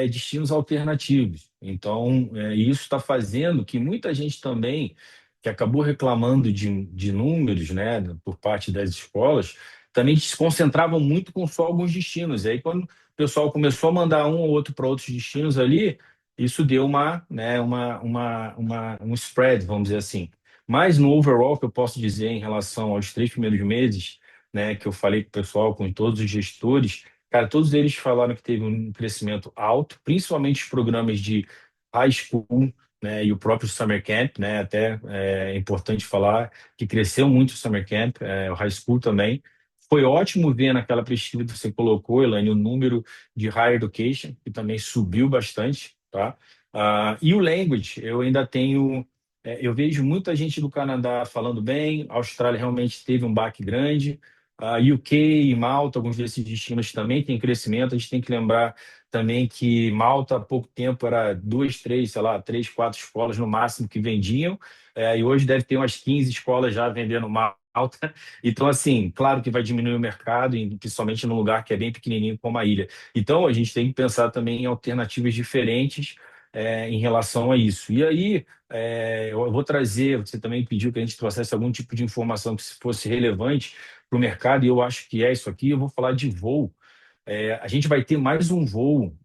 destinos alternativos. Então, isso está fazendo que muita gente também, que acabou reclamando de números, né, por parte das escolas, também se concentravam muito com só alguns destinos. E aí, quando o pessoal começou a mandar um ou outro para outros destinos ali, isso deu um spread, vamos dizer assim. Mas no overall, que eu posso dizer em relação aos 3 primeiros meses, né, que eu falei com o pessoal, com todos os gestores, cara, todos eles falaram que teve um crescimento alto, principalmente os programas de high school, né, e o próprio summer camp, né, até é importante falar que cresceu muito o summer camp, o high school também. Foi ótimo ver naquela pesquisa que você colocou, Elaine, o número de higher education, que também subiu bastante, tá? E o language, eu ainda tenho, eu vejo muita gente do Canadá falando bem, a Austrália realmente teve um baque grande, a UK e Malta, alguns desses destinos também têm crescimento. A gente tem que lembrar também que Malta, há pouco tempo, era duas, três, sei lá, três, quatro escolas no máximo que vendiam, e hoje deve ter umas 15 escolas já vendendo Malta. Então, assim, claro que vai diminuir o mercado, principalmente num lugar que é bem pequenininho como a ilha. Então, a gente tem que pensar também em alternativas diferentes em relação a isso. E aí, eu vou trazer, você também pediu que a gente trouxesse algum tipo de informação que fosse relevante para o mercado, e eu acho que é isso aqui. Eu vou falar de voo. A gente vai ter mais um voo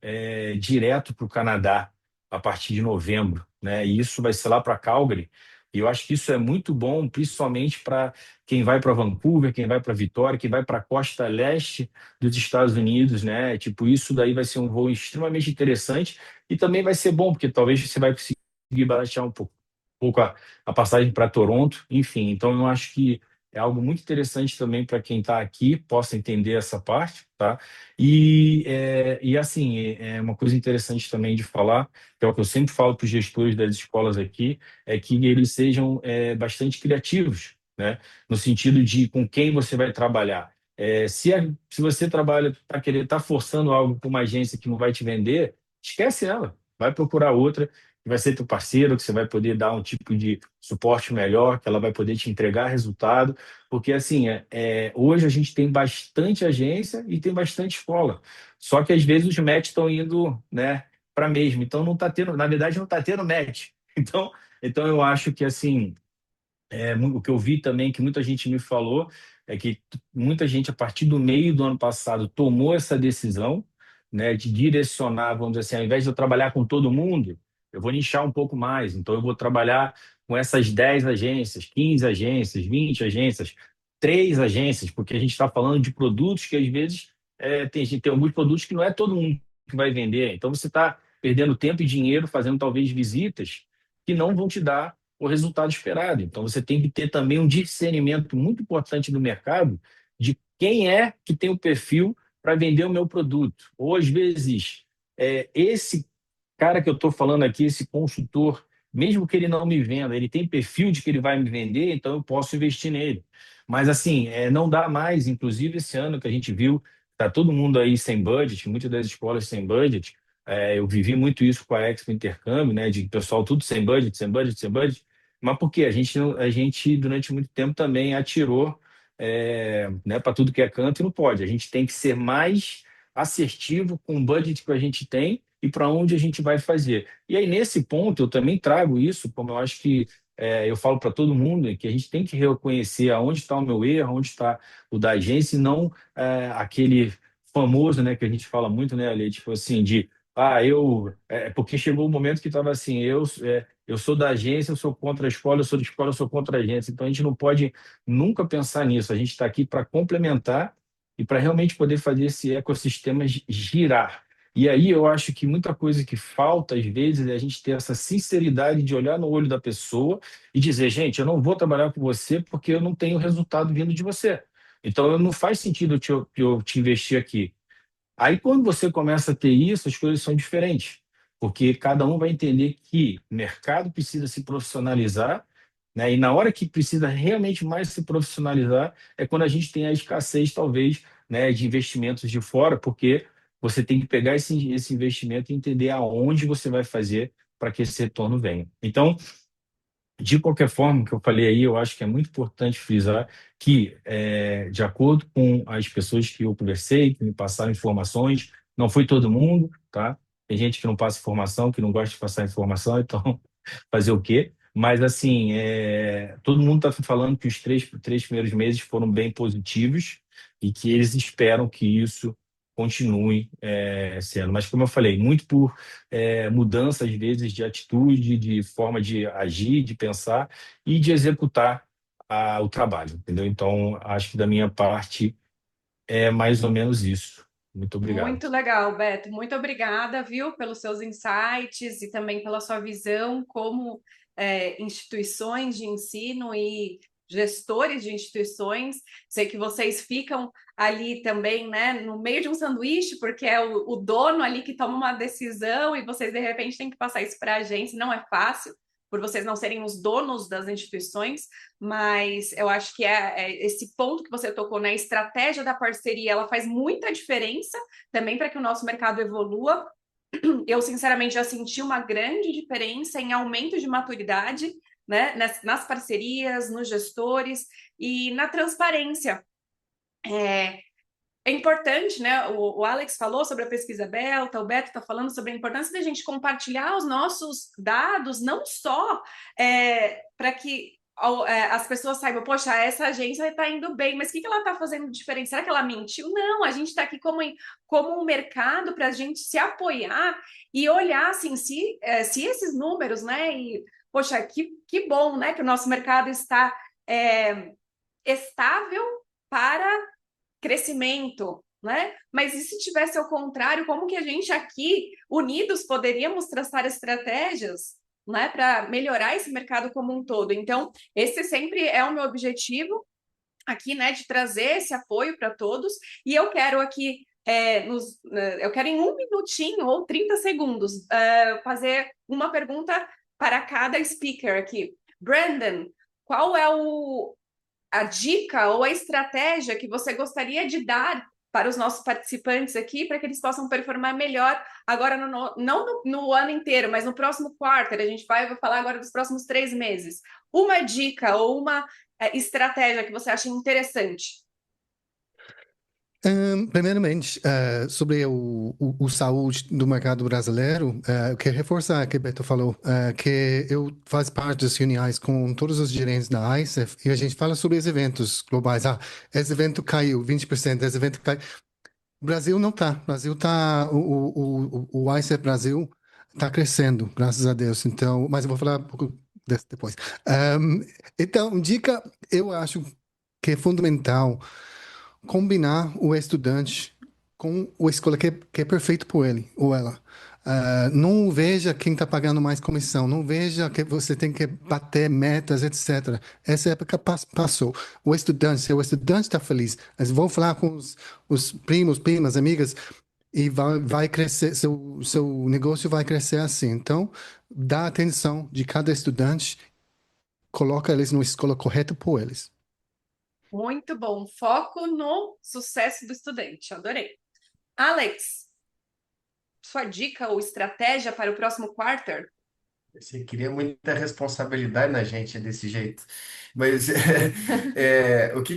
direto para o Canadá a partir de novembro, né? E isso vai ser lá para Calgary. E eu acho que isso é muito bom, principalmente para quem vai para Vancouver, quem vai para Vitória, quem vai para a costa leste dos Estados Unidos, né? Tipo, isso daí vai ser um voo extremamente interessante e também vai ser bom, porque talvez você vai conseguir baratear pouco a passagem para Toronto, enfim. Então, eu acho que é algo muito interessante também para quem está aqui, possa entender essa parte, tá? E assim, é uma coisa interessante também de falar, que é o que eu sempre falo para os gestores das escolas aqui, é que eles sejam bastante criativos, né? No sentido de com quem você vai trabalhar. Se você trabalha para querer estar forçando algo com uma agência que não vai te vender, esquece ela, vai procurar outra que vai ser teu parceiro, que você vai poder dar um tipo de suporte melhor, que ela vai poder te entregar resultado, porque assim, hoje a gente tem bastante agência e tem bastante escola, só que às vezes os match estão indo, né, para mesmo, então não está tendo, na verdade não está tendo match. Então eu acho que assim, o que eu vi também, que muita gente me falou, é que muita gente, a partir do meio do ano passado, tomou essa decisão, né, de direcionar, vamos dizer assim, ao invés de eu trabalhar com todo mundo, eu vou nichar um pouco mais. Então, eu vou trabalhar com essas 10 agências, 15 agências, 20 agências, 3 agências, porque a gente está falando de produtos que, às vezes, tem alguns produtos que não é todo mundo que vai vender. Então, você está perdendo tempo e dinheiro fazendo, talvez, visitas que não vão te dar o resultado esperado. Então, você tem que ter também um discernimento muito importante do mercado de quem é que tem o perfil para vender o meu produto. Ou, às vezes, esse cara que eu estou falando aqui, esse consultor, mesmo que ele não me venda, ele tem perfil de que ele vai me vender, então eu posso investir nele. Mas, assim, não dá mais, inclusive esse ano que a gente viu, está todo mundo aí sem budget, muitas das escolas sem budget. Eu vivi muito isso com a Expo Intercâmbio, né, de pessoal tudo sem budget, sem budget, sem budget. Mas por quê? A gente durante muito tempo também atirou, né, para tudo que é canto e não pode. A gente tem que ser mais assertivo com o budget que a gente tem e para onde a gente vai fazer. E aí, nesse ponto, eu também trago isso, como eu acho que eu falo para todo mundo, que a gente tem que reconhecer aonde está o meu erro, onde está o da agência, e não aquele famoso, né, que a gente fala muito, né, Ale, tipo assim, de porque chegou o momento que estava assim, eu sou da agência, eu sou contra a escola, eu sou da escola, eu sou contra a agência. Então a gente não pode nunca pensar nisso. A gente está aqui para complementar e para realmente poder fazer esse ecossistema girar. E aí eu acho que muita coisa que falta às vezes é a gente ter essa sinceridade de olhar no olho da pessoa e dizer, gente, eu não vou trabalhar com você porque eu não tenho resultado vindo de você. Então não faz sentido eu te investir aqui. Aí, quando você começa a ter isso, as coisas são diferentes, porque cada um vai entender que o mercado precisa se profissionalizar, né? E na hora que precisa realmente mais se profissionalizar, é quando a gente tem a escassez, talvez, né, de investimentos de fora, porque você tem que pegar esse investimento e entender aonde você vai fazer para que esse retorno venha. Então, de qualquer forma, que eu falei aí, eu acho que é muito importante frisar que, de acordo com as pessoas que eu conversei, que me passaram informações, não foi todo mundo, tá? Tem gente que não passa informação, que não gosta de passar informação, então fazer o quê? Mas, assim, todo mundo está falando que os três primeiros meses foram bem positivos e que eles esperam que isso continue sendo. Mas, como eu falei, muito por mudança, às vezes, de atitude, de forma de agir, de pensar e de executar o trabalho, entendeu? Então, acho que da minha parte é mais ou menos isso. Muito obrigado. Muito legal, Beto. Muito obrigada, viu, pelos seus insights e também pela sua visão como instituições de ensino e gestores de instituições. Sei que vocês ficam ali também, né, no meio de um sanduíche, porque é o dono ali que toma uma decisão e vocês, de repente, têm que passar isso para a agência. Não é fácil, por vocês não serem os donos das instituições, mas eu acho que esse ponto que você tocou, né, a estratégia da parceria, ela faz muita diferença também para que o nosso mercado evolua. Eu, sinceramente, já senti uma grande diferença em aumento de maturidade, né, nas parcerias, nos gestores e na transparência. É importante, né? O Alex falou sobre a pesquisa Belta, o Beto está falando sobre a importância da gente compartilhar os nossos dados, não só para que as pessoas saibam, poxa, essa agência está indo bem, mas o que ela está fazendo diferente? Será que ela mentiu? Não, a gente está aqui como um mercado para a gente se apoiar e olhar assim, se esses números, né? E, poxa, que bom, né? Que o nosso mercado está estável para crescimento, né? Mas e se tivesse ao contrário, como que a gente aqui, unidos, poderíamos traçar estratégias, né, para melhorar esse mercado como um todo. Então, esse sempre é o meu objetivo aqui, né, de trazer esse apoio para todos. E eu quero aqui, eu quero em 1 minutinho ou 30 segundos fazer uma pergunta para cada speaker aqui. Brandon, qual é a dica ou a estratégia que você gostaria de dar para os nossos participantes aqui, para que eles possam performar melhor agora, não no ano inteiro, mas no próximo quarter? A gente vai falar agora dos próximos 3 meses. Uma dica ou uma estratégia que você acha interessante? Primeiramente, sobre o saúde do mercado brasileiro, eu quero reforçar o que o Beto falou, que eu faço parte das reuniões com todos os gerentes da ICEF e a gente fala sobre os eventos globais. Esse evento caiu 20%, esse evento caiu. O Brasil não está. O Brasil está. O ICEF Brasil está crescendo, graças a Deus. Então, mas eu vou falar um pouco depois. Então, dica, eu acho que é fundamental combinar o estudante com a escola que é perfeito para ele ou ela. Não veja quem está pagando mais comissão, não veja que você tem que bater metas, etc. Essa época passou. Se o estudante está feliz, eles vão falar com os primos, primas, amigas, e vai crescer, seu negócio vai crescer assim. Então, dá atenção de cada estudante, coloca eles na escola correta por eles. Muito bom. Foco no sucesso do estudante. Adorei. Alex, sua dica ou estratégia para o próximo quarter? Você cria muita responsabilidade na gente desse jeito. Mas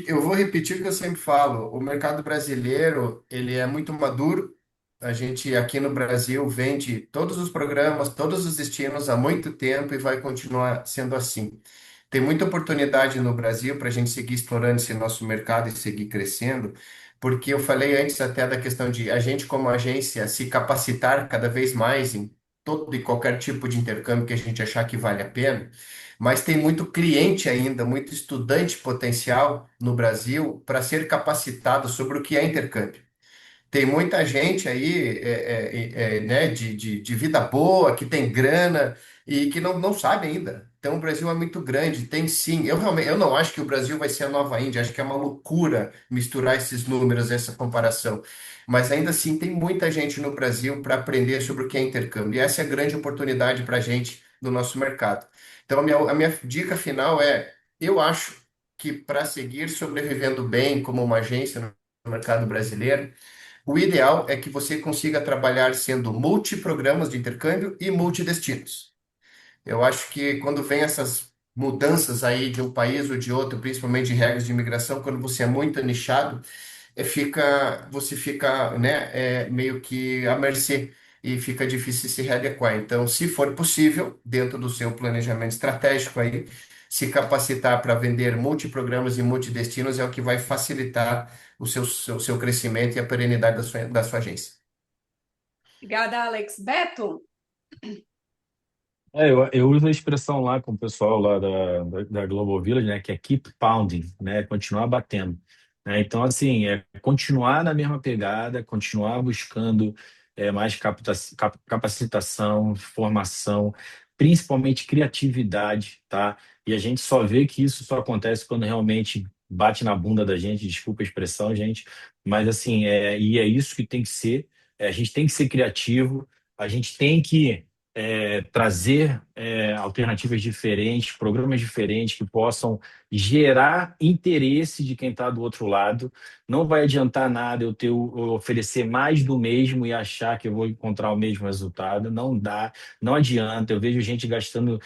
eu vou repetir o que eu sempre falo. O mercado brasileiro, ele é muito maduro. A gente aqui no Brasil vende todos os programas, todos os destinos há muito tempo e vai continuar sendo assim. Tem muita oportunidade no Brasil para a gente seguir explorando esse nosso mercado e seguir crescendo, porque eu falei antes até da questão de a gente, como agência, se capacitar cada vez mais em todo e qualquer tipo de intercâmbio que a gente achar que vale a pena, mas tem muito cliente ainda, muito estudante potencial no Brasil para ser capacitado sobre o que é intercâmbio. Tem muita gente aí, né, de vida boa, que tem grana e que não sabe ainda. Então, o Brasil é muito grande, tem sim. Eu não acho que o Brasil vai ser a nova Índia, acho que é uma loucura misturar esses números, essa comparação. Mas ainda assim, tem muita gente no Brasil para aprender sobre o que é intercâmbio. E essa é a grande oportunidade para a gente no nosso mercado. Então, a minha dica final é: eu acho que para seguir sobrevivendo bem como uma agência no mercado brasileiro, o ideal é que você consiga trabalhar sendo multiprogramas de intercâmbio e multidestinos. Eu acho que quando vem essas mudanças aí de um país ou de outro, principalmente de regras de imigração, quando você é muito nichado, você fica, né, meio que à mercê e fica difícil se readequar. Então, se for possível, dentro do seu planejamento estratégico aí, se capacitar para vender multiprogramas e multidestinos é o que vai facilitar o seu crescimento e a perenidade da sua agência. Obrigada, Alex. Beto, Eu uso a expressão lá com o pessoal lá da Global Village, né, que é keep pounding, né, continuar batendo, né? Então, assim, continuar na mesma pegada, continuar buscando mais capacitação, formação, principalmente criatividade, tá? E a gente só vê que isso só acontece quando realmente bate na bunda da gente, desculpa a expressão, gente, mas assim, e é isso que tem que ser, a gente tem que ser criativo, a gente tem que trazer alternativas diferentes, programas diferentes que possam gerar interesse de quem está do outro lado. Não vai adiantar nada eu oferecer mais do mesmo e achar que eu vou encontrar o mesmo resultado. Não dá, não adianta. Eu vejo gente gastando,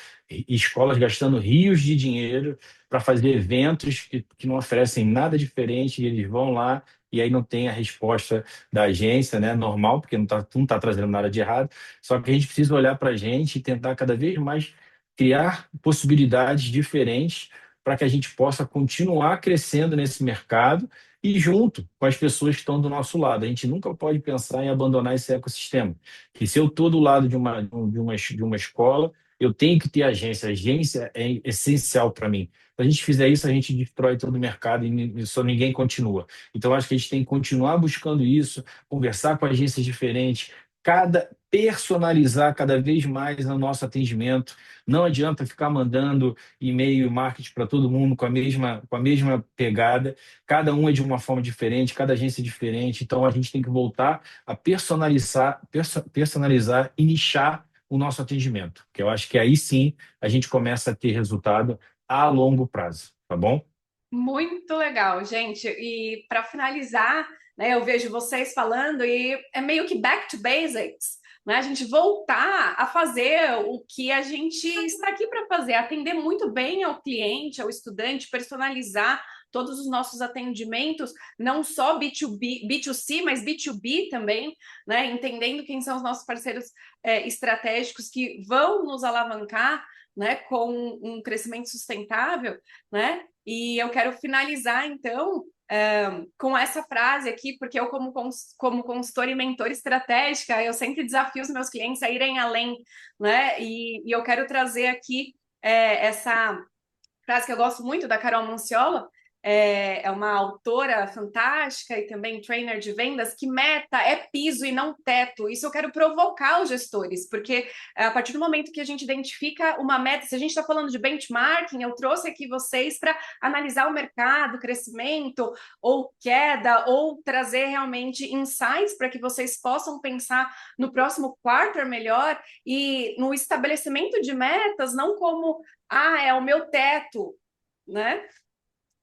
escolas gastando rios de dinheiro para fazer eventos que não oferecem nada diferente e eles vão lá e aí não tem a resposta da agência, né? Normal, porque não tá trazendo nada de errado. Só que a gente precisa olhar para a gente e tentar cada vez mais criar possibilidades diferentes para que a gente possa continuar crescendo nesse mercado e junto com as pessoas que estão do nosso lado. A gente nunca pode pensar em abandonar esse ecossistema. Que se eu estou do lado de uma escola, eu tenho que ter agência. A agência é essencial para mim. Se a gente fizer isso, a gente destrói todo o mercado e só ninguém continua. Então, acho que a gente tem que continuar buscando isso, conversar com agências diferentes, personalizar cada vez mais no nosso atendimento. Não adianta ficar mandando e-mail e marketing para todo mundo com a mesma pegada. Cada um é de uma forma diferente, cada agência é diferente. Então a gente tem que voltar a personalizar e nichar o nosso atendimento, que eu acho que aí sim a gente começa a ter resultado a longo prazo, tá bom? Muito legal, gente. E para finalizar, né, eu vejo vocês falando e é meio que back to basics, né? A gente voltar a fazer o que a gente está aqui para fazer, atender muito bem ao cliente, ao estudante, personalizar todos os nossos atendimentos, não só B2B, B2C, mas B2B também, né? Entendendo quem são os nossos parceiros estratégicos que vão nos alavancar, né, com um crescimento sustentável, né? E eu quero finalizar, então, com essa frase aqui, porque eu, como consultora e mentora estratégica, eu sempre desafio os meus clientes a irem além, né? E eu quero trazer aqui essa frase que eu gosto muito da Carol Manciola, é uma autora fantástica e também trainer de vendas, que meta é piso e não teto. Isso eu quero provocar os gestores, porque a partir do momento que a gente identifica uma meta, se a gente está falando de benchmarking, eu trouxe aqui vocês para analisar o mercado, crescimento ou queda, ou trazer realmente insights para que vocês possam pensar no próximo quarter melhor e no estabelecimento de metas, não como é o meu teto, né?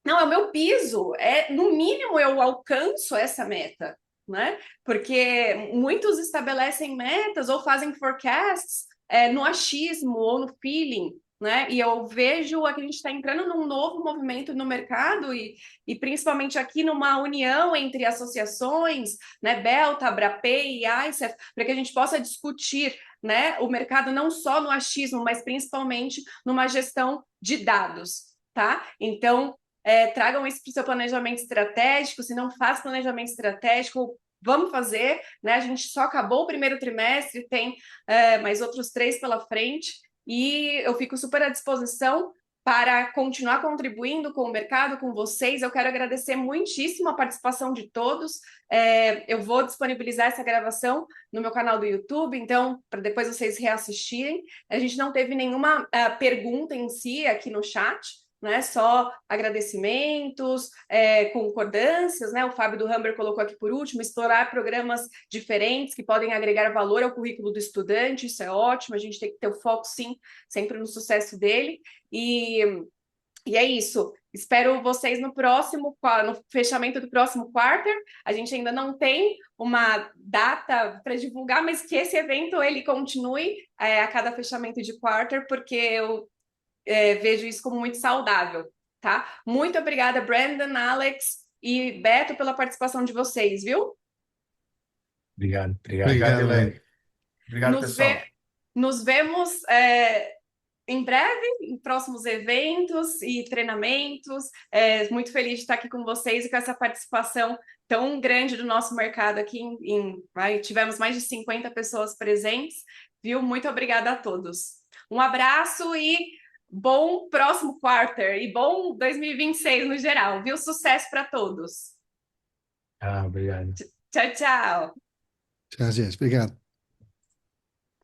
Não, é o meu piso. No mínimo eu alcanço essa meta, né? Porque muitos estabelecem metas ou fazem forecasts no achismo ou no feeling, né? E eu vejo que a gente está entrando num novo movimento no mercado e principalmente aqui numa união entre associações, né? Belta, Abrapay e ICEF, para que a gente possa discutir, né, o mercado não só no achismo, mas principalmente numa gestão de dados, tá? Então, tragam isso para o seu planejamento estratégico. Se não faz planejamento estratégico, vamos fazer, né? A gente só acabou o primeiro trimestre, tem mais outros 3 pela frente, e eu fico super à disposição para continuar contribuindo com o mercado, com vocês. Eu quero agradecer muitíssimo a participação de todos. Eu vou disponibilizar essa gravação no meu canal do YouTube, então, para depois vocês reassistirem. A gente não teve nenhuma pergunta em si aqui no chat, né? Só agradecimentos, concordâncias, né? O Fábio do Humber colocou aqui por último, explorar programas diferentes que podem agregar valor ao currículo do estudante, isso é ótimo, a gente tem que ter o foco, sim, sempre no sucesso dele, e é isso. Espero vocês no fechamento do próximo quarter. A gente ainda não tem uma data para divulgar, mas que esse evento ele continue a cada fechamento de quarter, porque eu vejo isso como muito saudável, tá? Muito obrigada, Brandon, Alex e Beto, pela participação de vocês, viu? Obrigado, obrigado. Obrigado, Obrigado, Elaine. Elaine. Obrigado, Nos, ve pessoal. nos vemos em breve, em próximos eventos e treinamentos. Muito feliz de estar aqui com vocês e com essa participação tão grande do nosso mercado aqui. Tivemos mais de 50 pessoas presentes, viu? Muito obrigada a todos. Um abraço e bom próximo quarter e bom 2026 no geral, viu? Sucesso para todos. Obrigado. Tchau, tchau. Tchau, gente. Obrigado.